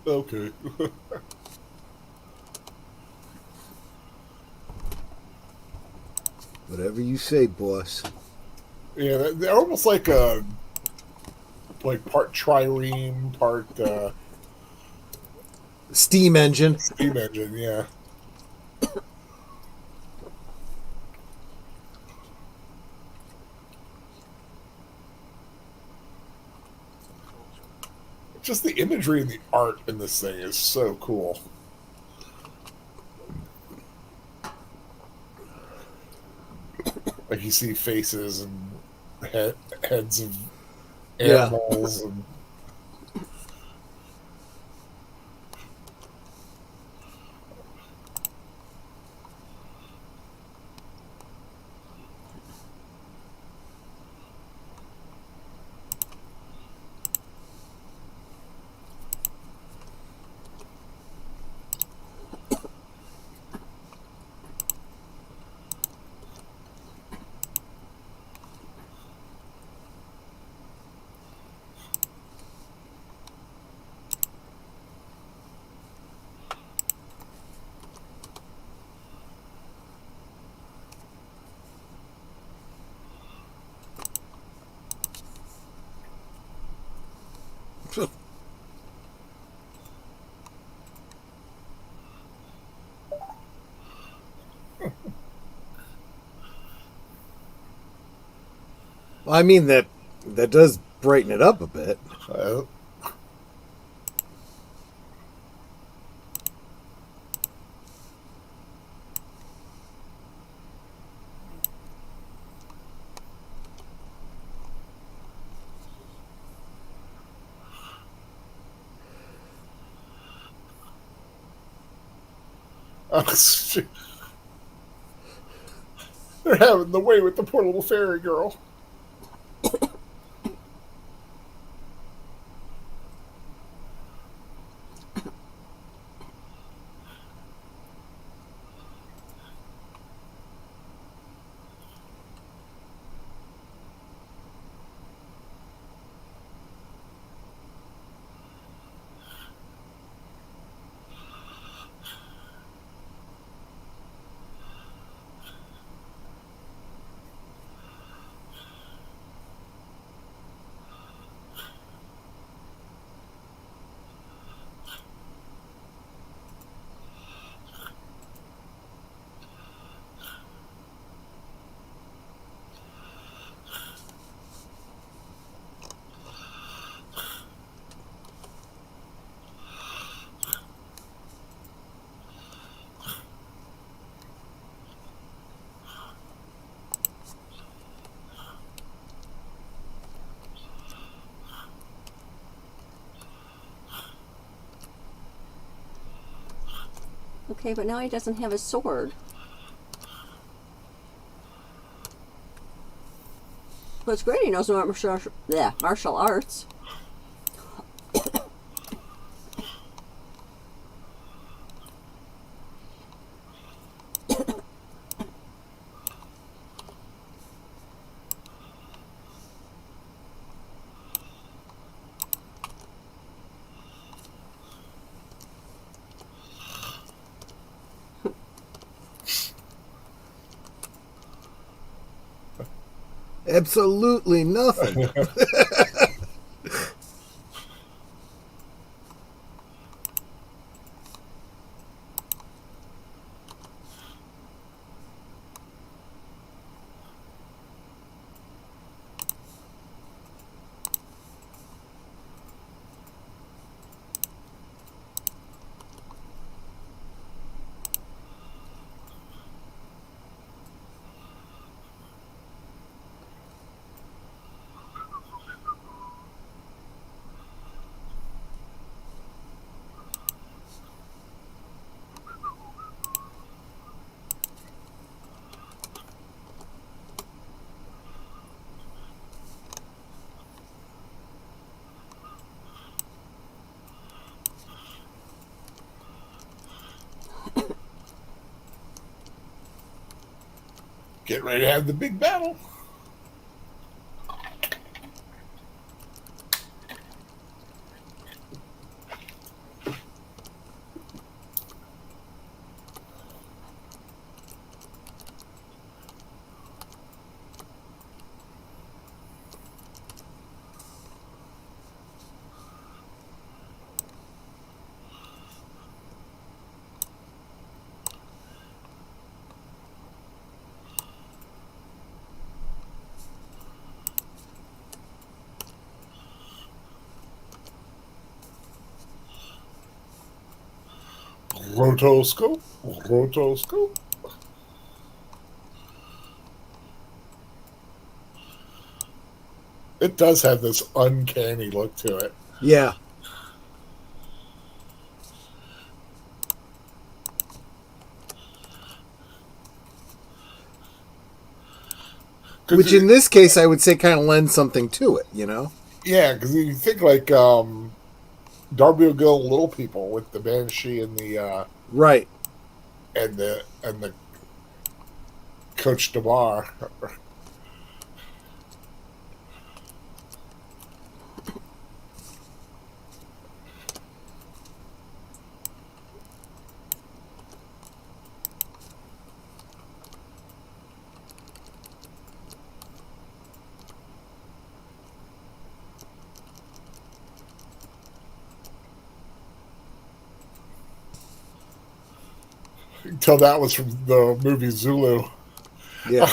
Okay. Whatever you say, boss. Yeah, they're almost like part trireme, part Steam engine. steam engine. Yeah. Just the imagery and the art in this thing is so cool. Like you see faces and heads of Yeah. animals and I mean, that does brighten it up a bit. uh, They're having the way with the poor little fairy girl. Okay, but now he doesn't have his sword. But it's great he knows martial arts. Absolutely nothing. Get ready to have the big battle. Rotoscope. Rotoscope. It does have this uncanny look to it. Yeah. Which in this case, I would say kind of lends something to it, you know? Yeah, because you think like Darby O'Gill and Little People with the Banshee and the Right. and the Coach DeMar. Until that was from the movie Zulu. Yeah.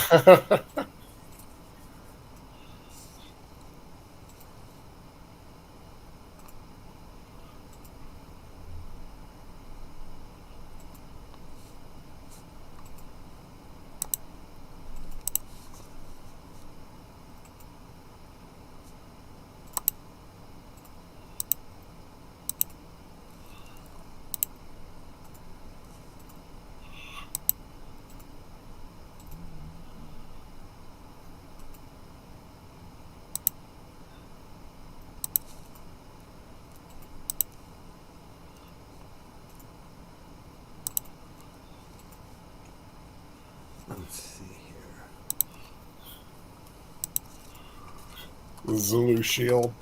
Let's see here. The Zulu shield.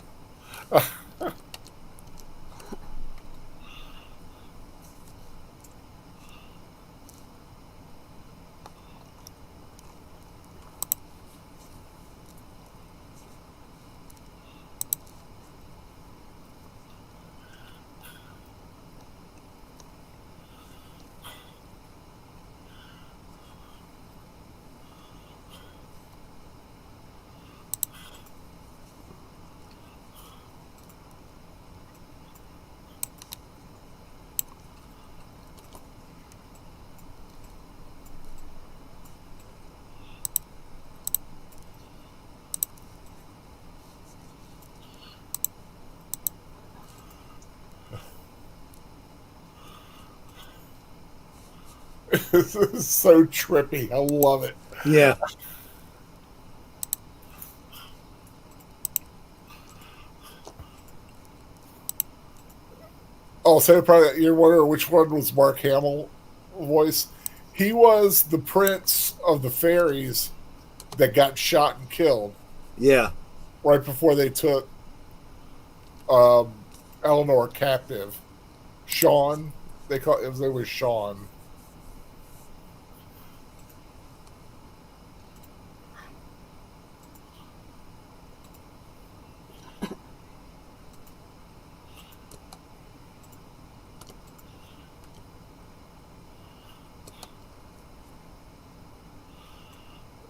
This is so trippy. I love it. Yeah. Also, probably you're wondering which one was Mark Hamill voice. He was the prince of the fairies that got shot and killed Yeah. right before they took Eleanor captive. Sean, his name was Sean.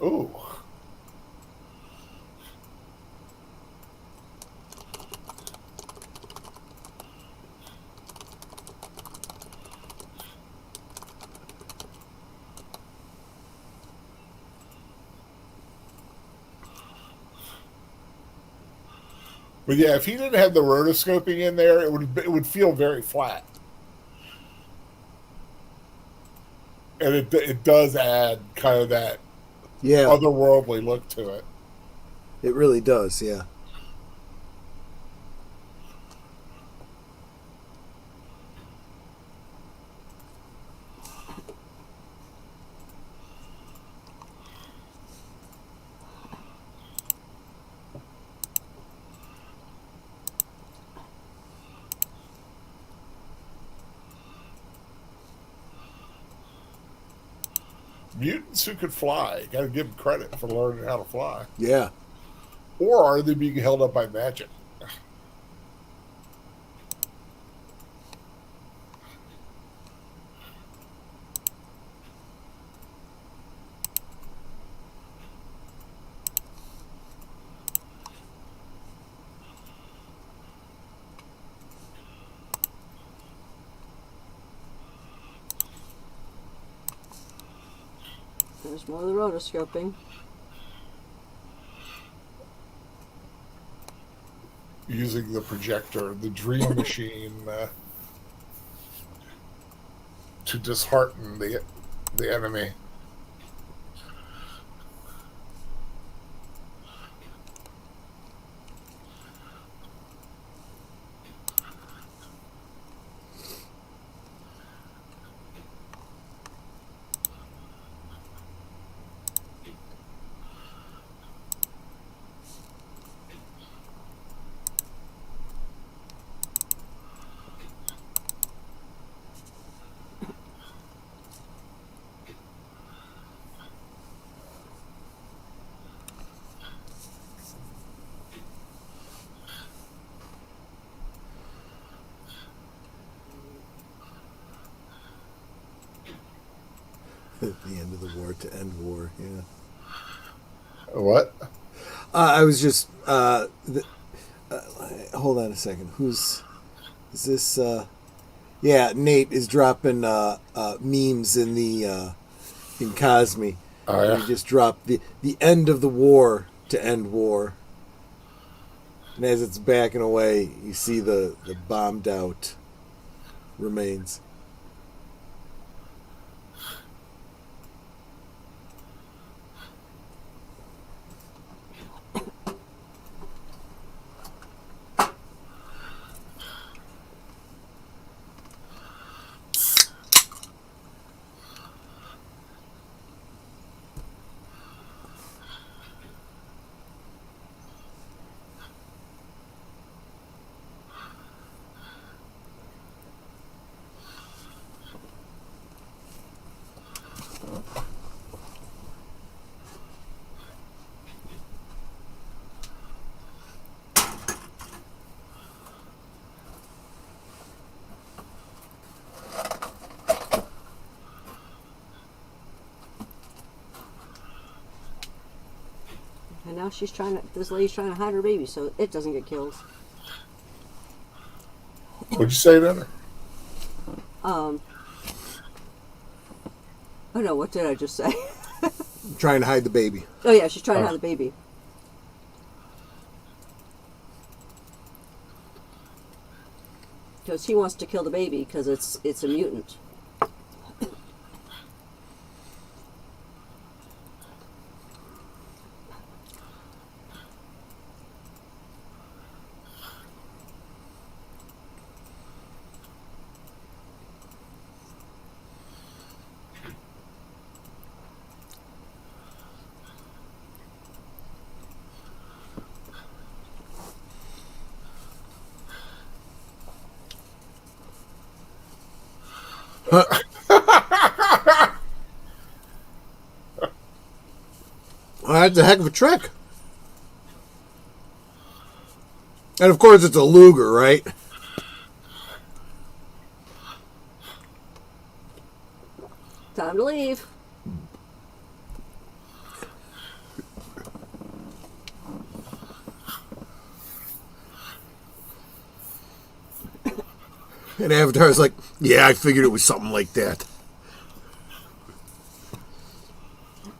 Ooh. But yeah, if he didn't have the rotoscoping in there, it would feel very flat. And it does add kind of that Yeah. otherworldly look to it. It really does, yeah. Mutants who could fly, got to give them credit for learning how to fly. Yeah. Or are they being held up by magic? There's more of the rotoscoping. Using the projector, the dream machine, to dishearten the enemy. The end of the war to end war, yeah. What? I was just hold on a second. Is this? Yeah, Nate is dropping memes in the in Cosme. Oh, yeah. He just dropped the end of the war to end war, and as it's backing away, you see the bombed out remains. And now this lady's trying to hide her baby so it doesn't get killed. What'd you say then? Oh no, what did I just say? Trying to hide the baby. Oh yeah, she's trying to hide the baby. Because he wants to kill the baby because it's a mutant. Well, that's a heck of a trick. And of course, it's a Luger, right? Time to leave. And Avatar's like, yeah, I figured it was something like that.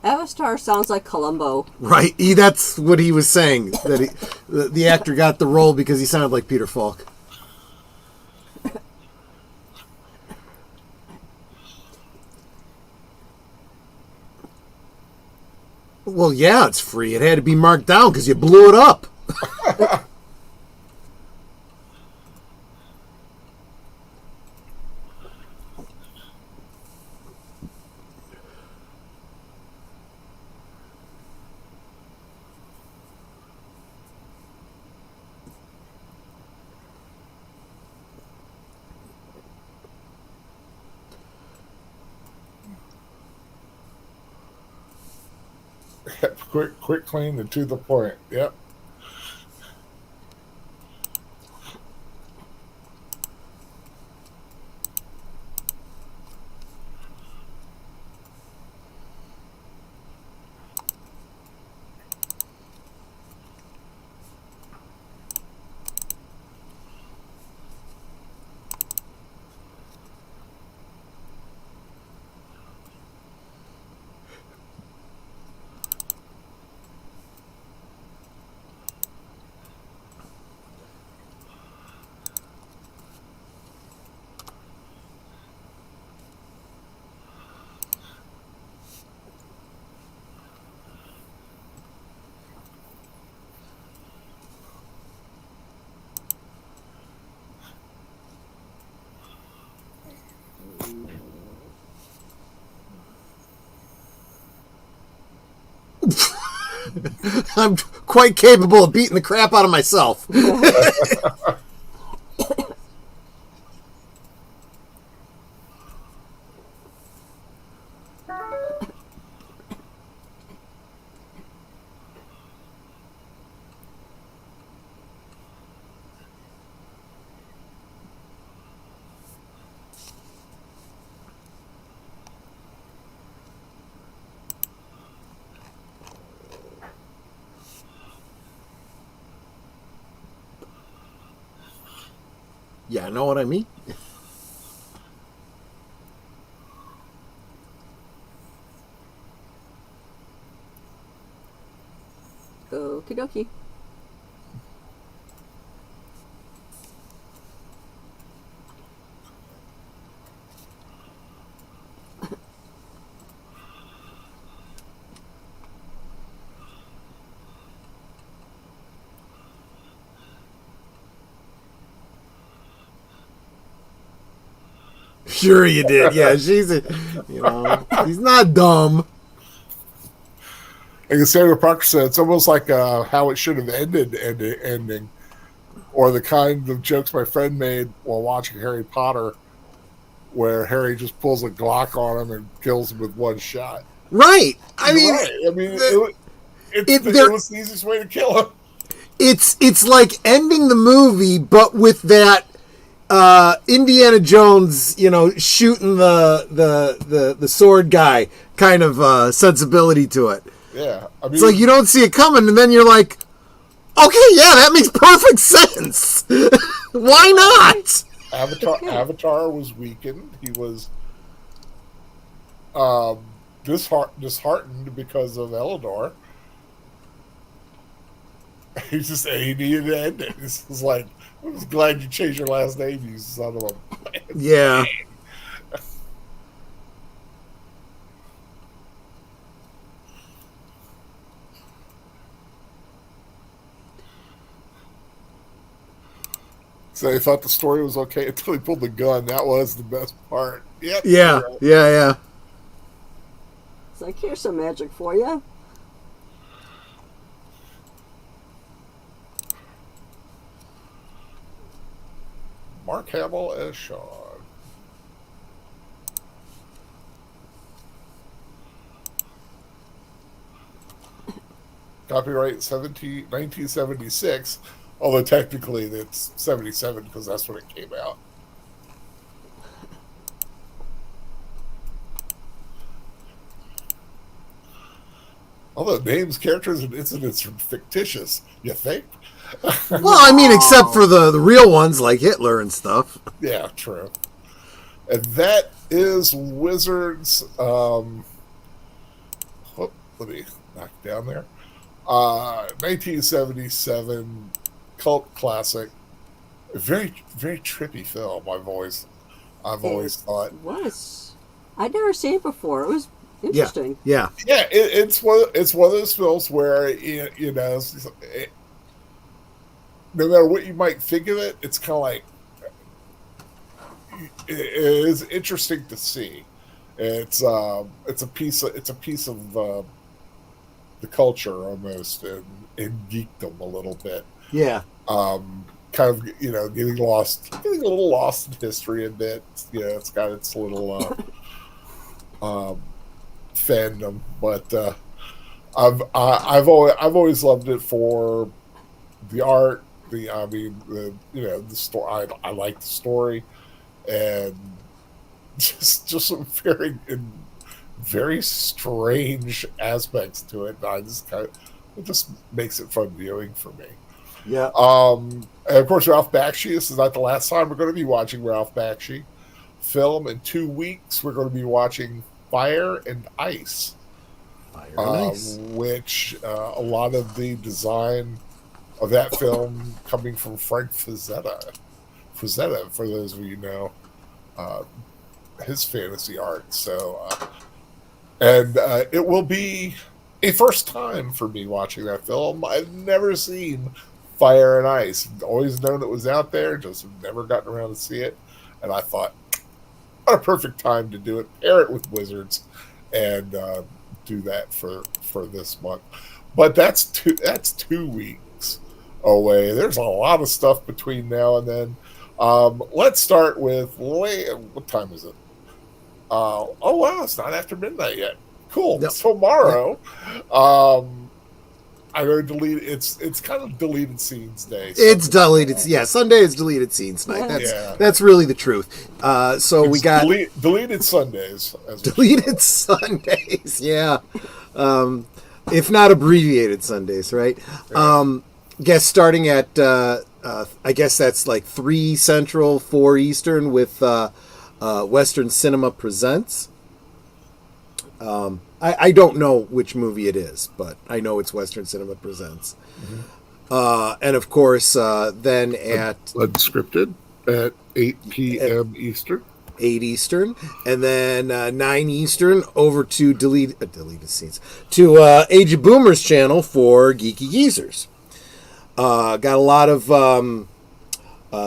Avatar sounds like Columbo. Right? That's what he was saying. That the actor got the role because he sounded like Peter Falk. Well, yeah, it's free. It had to be marked down because you blew it up. Quick, clean, and to the point. Yep. I'm quite capable of beating the crap out of myself. Yeah, know what I mean? Okie dokie. Sure you did. Yeah, she's not dumb. Like Sandra Parker said, it's almost like how it should have ending, or the kind of jokes my friend made while watching Harry Potter, where Harry just pulls a Glock on him and kills him with one shot. Right. It was the easiest way to kill him. It's like ending the movie, but with that Indiana Jones, shooting the sword guy kind of sensibility to it. Yeah, I mean, It's like you don't see it coming, and then you're like, okay, yeah, that makes perfect sense. Why not? Avatar was weakened. He was disheartened because of Eleanor. He needed to end it. He's like, I'm just glad you changed your last name, you son of a. Yeah. So they thought the story was okay until he pulled the gun. That was the best part. Yep. Yeah. Right. Yeah. It's like, here's some magic for you. Mark Hamill as Sean. Copyright 1976, although technically it's 77 because that's when it came out. Although names, characters, and incidents are fictitious, you think? Well, I mean, except for the real ones like Hitler and stuff. Yeah, true. And that is Wizards. Let me knock down there. 1977 cult classic. A very, very trippy film. I've always thought. It was. I'd never seen it before. It was interesting. Yeah. Yeah, it's one of those films where you know, no matter what you might think of it, it's kind of like it is interesting to see. It's a piece of the culture almost and geekdom a little bit. Yeah. Kind of, you know, getting a little lost in history a bit. You know, it's got its little fandom, but I've always loved it for the art. The story. I like the story, and just some very strange aspects to it. And it just makes it fun viewing for me. Yeah. And of course, Ralph Bakshi. This is not the last time we're going to be watching Ralph Bakshi film. In 2 weeks, we're going to be watching Fire and Ice, which a lot of the design of that film coming from Frank Frazetta. Frazetta, for those of you who know his fantasy art. So, and it will be a first time for me watching that film. I've never seen Fire and Ice. Always known it was out there, just never gotten around to see it. And I thought, what a perfect time to do it. Pair it with Wizards, and do that for this month. But that's 2 weeks away. There's a lot of stuff between now and then. Let's start with what time is it? Oh wow, it's not after midnight yet. Cool. Yep. Tomorrow, I know it's kind of deleted scenes day. It's deleted. Yeah, Sunday is deleted scenes night. That's really the truth. So we got deleted Sundays. Deleted Sundays. Yeah. If not abbreviated Sundays, right? Guess starting at I guess that's like 3 Central, 4 Eastern with Western Cinema Presents. I don't know which movie it is, but I know it's Western Cinema Presents. Mm-hmm. And of course, then at Unscripted at 8 p.m. Eastern. 8 Eastern, and then 9 Eastern over to deleted scenes to Age of Boomers channel for Geeky Geezers. Got a lot of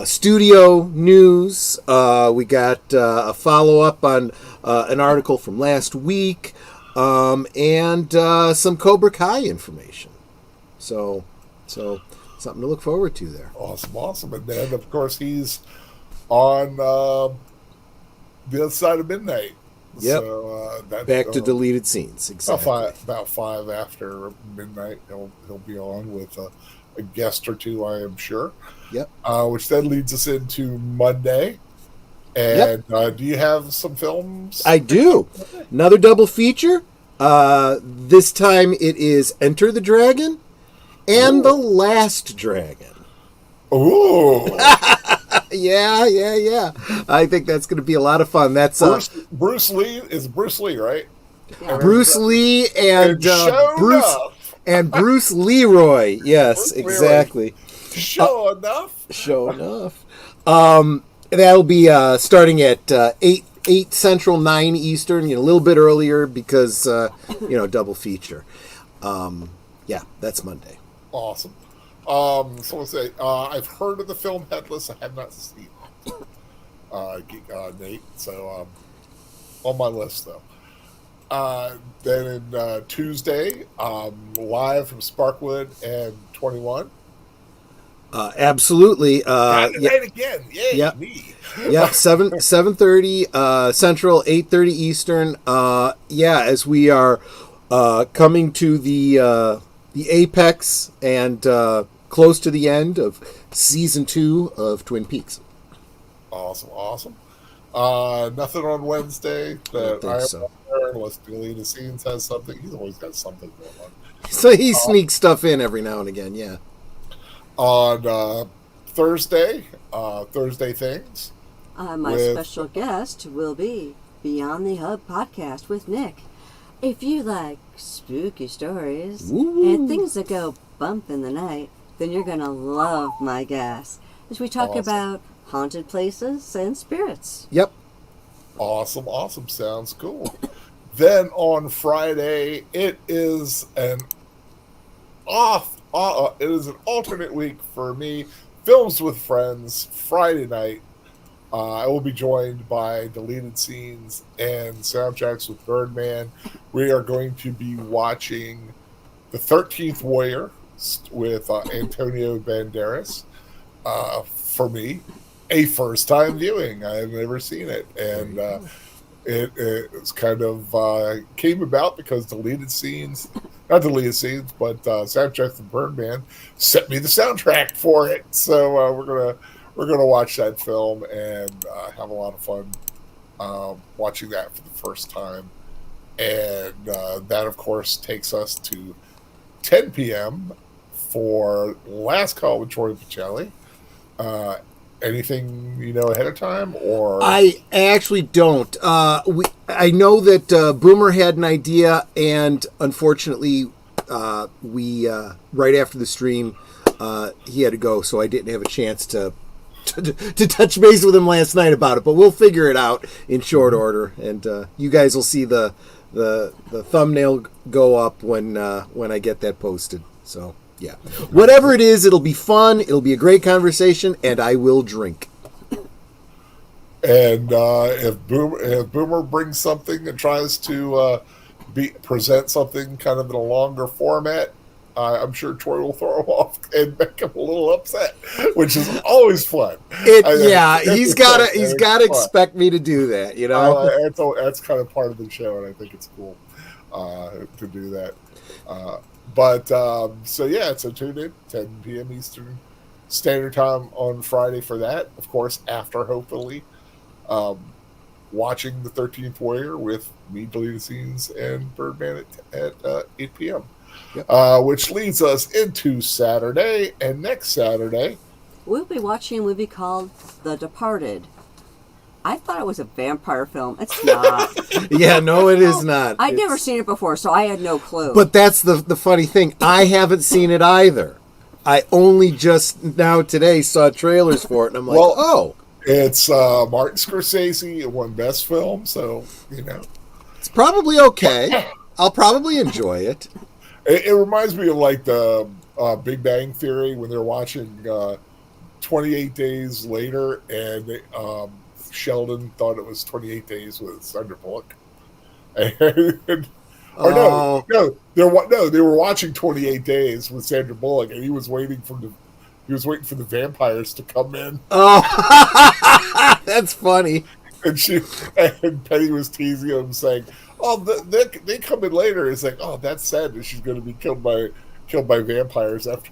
studio news. We got a follow-up on an article from last week, and some Cobra Kai information. So something to look forward to there. Awesome. And then, of course, he's on the other side of midnight. Yep. So, back to deleted scenes. Exactly. About 5 after midnight, he'll be on with a guest or two, I am sure. Yep. Which then leads us into Monday. And do you have some films? I do. Another double feature. This time it is Enter the Dragon and The Last Dragon. Ooh. Yeah. I think that's going to be a lot of fun. That's Bruce Lee is Bruce Lee, right? Yeah. Bruce Lee and Bruce Leroy. Yes, Bruce Leroy. Exactly. Show enough. That'll be starting at 8 Central, 9 Eastern. A little bit earlier because double feature. Yeah, that's Monday. Awesome. Someone say I've heard of the film Headless. I have not seen it. Nate. So on my list though. Then in Tuesday, live from Sparkwood and 21. Absolutely. Right again. Yay, yep. Me. Yeah, 7:30 Central, 8:30 Eastern. As we are coming to the apex and close to the end of season 2 of Twin Peaks. Awesome. Nothing on Wednesday that I so. Unless Deleted Scenes has something. He's always got something going on. So he sneaks stuff in every now and again, yeah. On Thursday Things. My special guest will be Beyond the Hub podcast with Nick. If you like spooky stories and things that go bump in the night, then you're going to love my guest as we talk about haunted places and spirits. Yep. Awesome. Sounds cool. Then on Friday, it is an alternate week for me. Films with Friends, Friday night. I will be joined by Deleted Scenes and Soundtracks with Birdman. We are going to be watching The 13th Warrior with Antonio Banderas. For me, a first-time viewing. I have never seen it. And it's kind of came about because not Deleted Scenes, but Soundtracks with Birdman sent me the soundtrack for it. So we're gonna watch that film and have a lot of fun watching that for the first time. And that, of course, takes us to 10 p.m. for Last Call with Troy Pacelli. Anything you know ahead of time, or I actually don't. I know that Boomer had an idea, and unfortunately, we right after the stream, he had to go, so I didn't have a chance to touch base with him last night about it. But we'll figure it out in short order, and you guys will see the thumbnail go up when I get that posted. So. Yeah. Whatever it is, it'll be fun. It'll be a great conversation, and I will drink. And if Boomer brings something and tries to present something kind of in a longer format, I'm sure Troy will throw him off and make him a little upset, which is always fun. He's got to expect me to do that. That's kind of part of the show, and I think it's cool to do that. So tune in 10 p.m. Eastern Standard Time on Friday for that. Of course, after hopefully watching The 13th Warrior with me, Deleted Scenes, and Birdman at 8 p.m. Yep. Which leads us into Saturday, and next Saturday we'll be watching a movie called The Departed. I thought it was a vampire film. It's not. Yeah, no, it is not. I'd never seen it before, so I had no clue. But that's the funny thing. I haven't seen it either. I only just now today saw trailers for it, and I'm like, oh. It's Martin Scorsese. It won Best Film, so, It's probably okay. I'll probably enjoy it. It reminds me of, like, the Big Bang Theory when they're watching 28 Days Later, and Sheldon thought it was 28 Days with Sandra Bullock. They were watching 28 Days with Sandra Bullock, and he was waiting for the vampires to come in. Oh, that's funny. And Penny was teasing him, saying, "Oh, they come in later." It's like, "Oh, that's sad that she's going to be killed by vampires after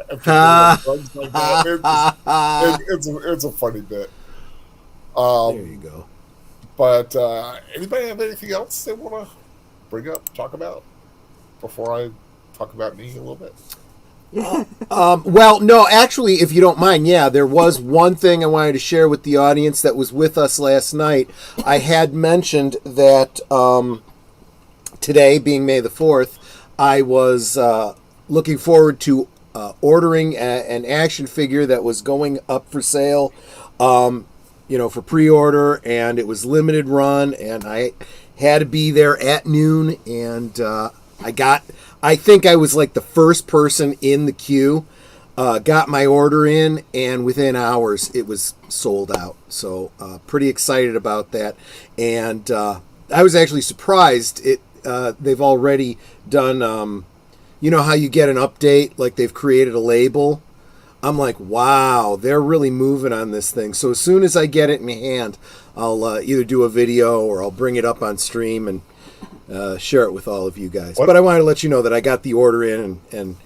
drugs like that." It's a funny bit. There you go. But anybody have anything else they want to talk about before I talk about me a little bit? Well, no, actually, if you don't mind, yeah, there was one thing I wanted to share with the audience that was with us last night. I had mentioned that today, being May the 4th, I was looking forward to ordering an action figure that was going up for sale, for pre-order, and it was limited run, and I had to be there at noon, and I think I was like the first person in the queue, got my order in, and within hours it was sold out. So pretty excited about that. And I was actually surprised. They've already done, you know how you get an update, like they've created a label? I'm like, wow, they're really moving on this thing. So as soon as I get it in hand, I'll either do a video or I'll bring it up on stream and share it with all of you guys. But I wanted to let you know that I got the order in and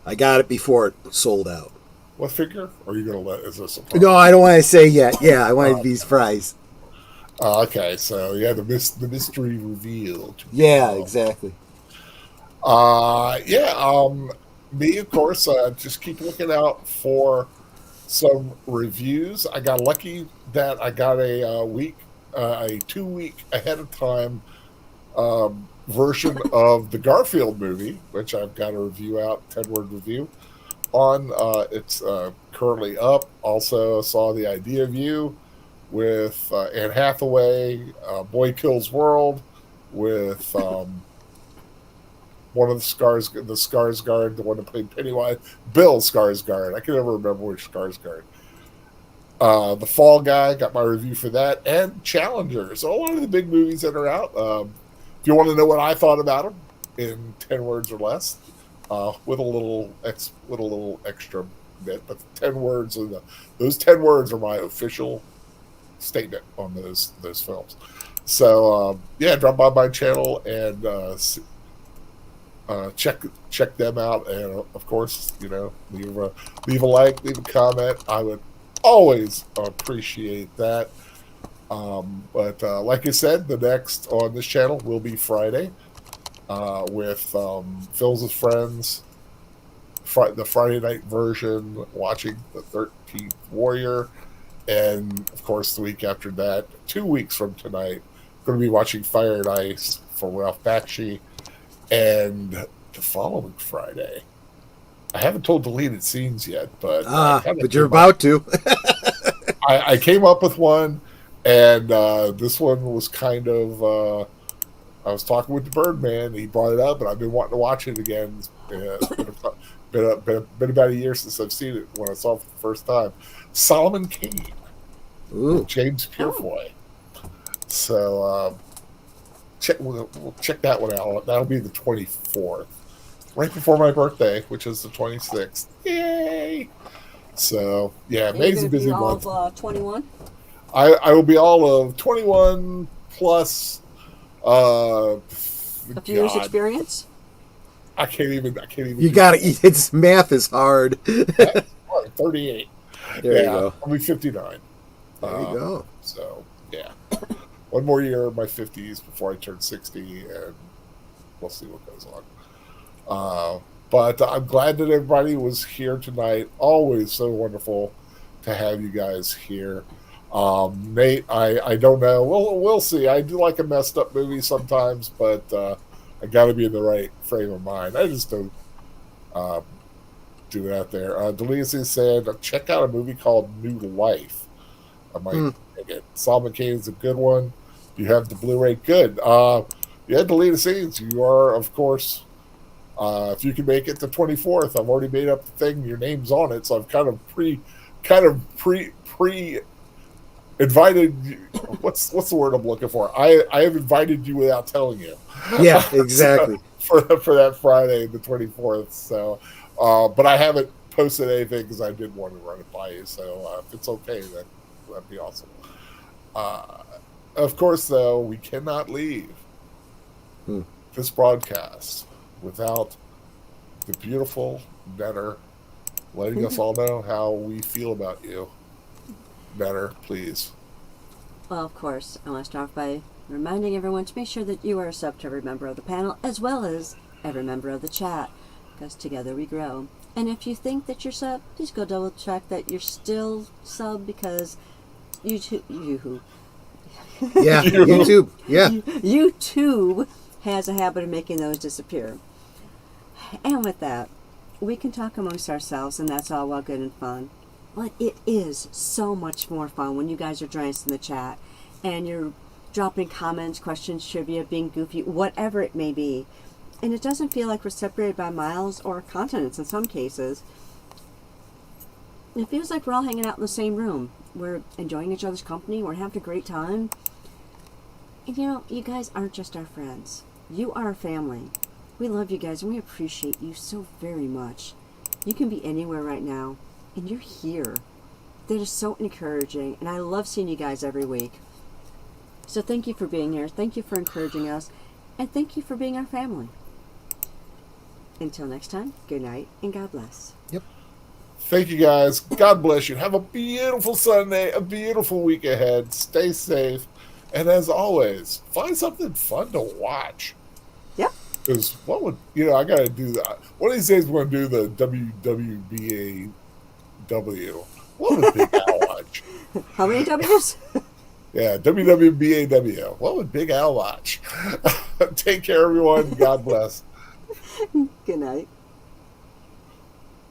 I got it before it sold out. What figure? Or are you going to let? Is this a surprise? No, I don't want to say yet. Yeah, I wanted to be surprised. Okay, so yeah, the mystery revealed. Yeah, exactly. Me, of course, just keep looking out for some reviews. I got lucky that I got a 2 week ahead of time version of the Garfield movie, which I've got a review out, 10-word review on. It's currently up. Also saw The Idea of You with Anne Hathaway, Boy Kills World with one of the Skarsgård, the one that played Pennywise, Bill Skarsgård. I can never remember which Skarsgård. The Fall Guy, got my review for that, and Challenger. So a lot of the big movies that are out. If you want to know what I thought about them in 10 words or less, with a little extra bit, but 10 words those 10 words are my official statement on those films. So drop by my channel and check them out, and of course, leave a like, leave a comment. I would always appreciate that. But like I said, the next on this channel will be Friday with Phil's with Friends, the Friday night version, watching the 13th Warrior, and of course the week after that, 2 weeks from tonight, going to be watching Fire and Ice for Ralph Bakshi. And the following Friday, I haven't told deleted scenes yet, but but you're about to. I came up with one, and this one was kind of. I was talking with the Birdman. He brought it up, and I've been wanting to watch it again. It's been about a year since I've seen it when I saw it for the first time. Solomon Kane, with James Purefoy. So. We'll check that one out. That'll be the 24th, right before my birthday, which is the 26th. Yay! So yeah, May's a busy month. All of 21. I will be all of 21 plus. A few years experience. I can't even. You got it. It's math is hard. 38. There you go. I'll be 59. There you go. So yeah. One more year of my 50s before I turn 60, and we'll see what goes on. But I'm glad that everybody was here tonight. Always so wonderful to have you guys here. Nate, I don't know. We'll see. I do like a messed up movie sometimes, but I got to be in the right frame of mind. I just don't do it out there. Delisi said, check out a movie called New Life. I might take it. Solomon Kane is a good one. You have the Blu-ray. Good. Deleted scenes. You are, of course, if you can make it the 24th. I've already made up the thing. Your name's on it, so I've kind of pre invited you. What's the word I'm looking for? I have invited you without telling you. Yeah, exactly. for that Friday, the 24th. So, but I haven't posted anything because I did want to run it by you. So if it's okay, that'd be awesome. Of course, though, we cannot leave this broadcast without the beautiful Netter letting us all know how we feel about you. Netter, please. Well, of course, I want to start by Reminding everyone to make sure that you are a sub to every member of the panel, as well as every member of the chat, because together we grow. And if you think that you're sub, please go double check that you're still sub, because YouTube, Yeah, YouTube. Yeah. YouTube has a habit of making those disappear. And with that, we can talk amongst ourselves, and that's all well good and fun. But it is so much more fun when you guys are joining us in the chat, and you're dropping comments, questions, trivia, being goofy, whatever it may be. And it doesn't feel like we're separated by miles or continents in some cases. It feels like we're all hanging out in the same room. We're enjoying each other's company. We're having a great time. And you know, you guys aren't just our friends. You are our family. We love you guys, and we appreciate you so very much. You can be anywhere right now, and you're here. That is so encouraging, and I love seeing you guys every week. So thank you for being here. Thank you for encouraging us, and thank you for being our family. Until next time, good night, and God bless. Yep. Thank you, guys. God bless you. Have a beautiful Sunday, a beautiful week ahead. Stay safe. And as always, find something fun to watch. Yep. Because what would, I got to do that. One of these days, we're going to do the WWBAW. What would Big Al watch? How many W's? Yeah, WWBAW. What would Big Al watch? Take care, everyone. God bless. Good night.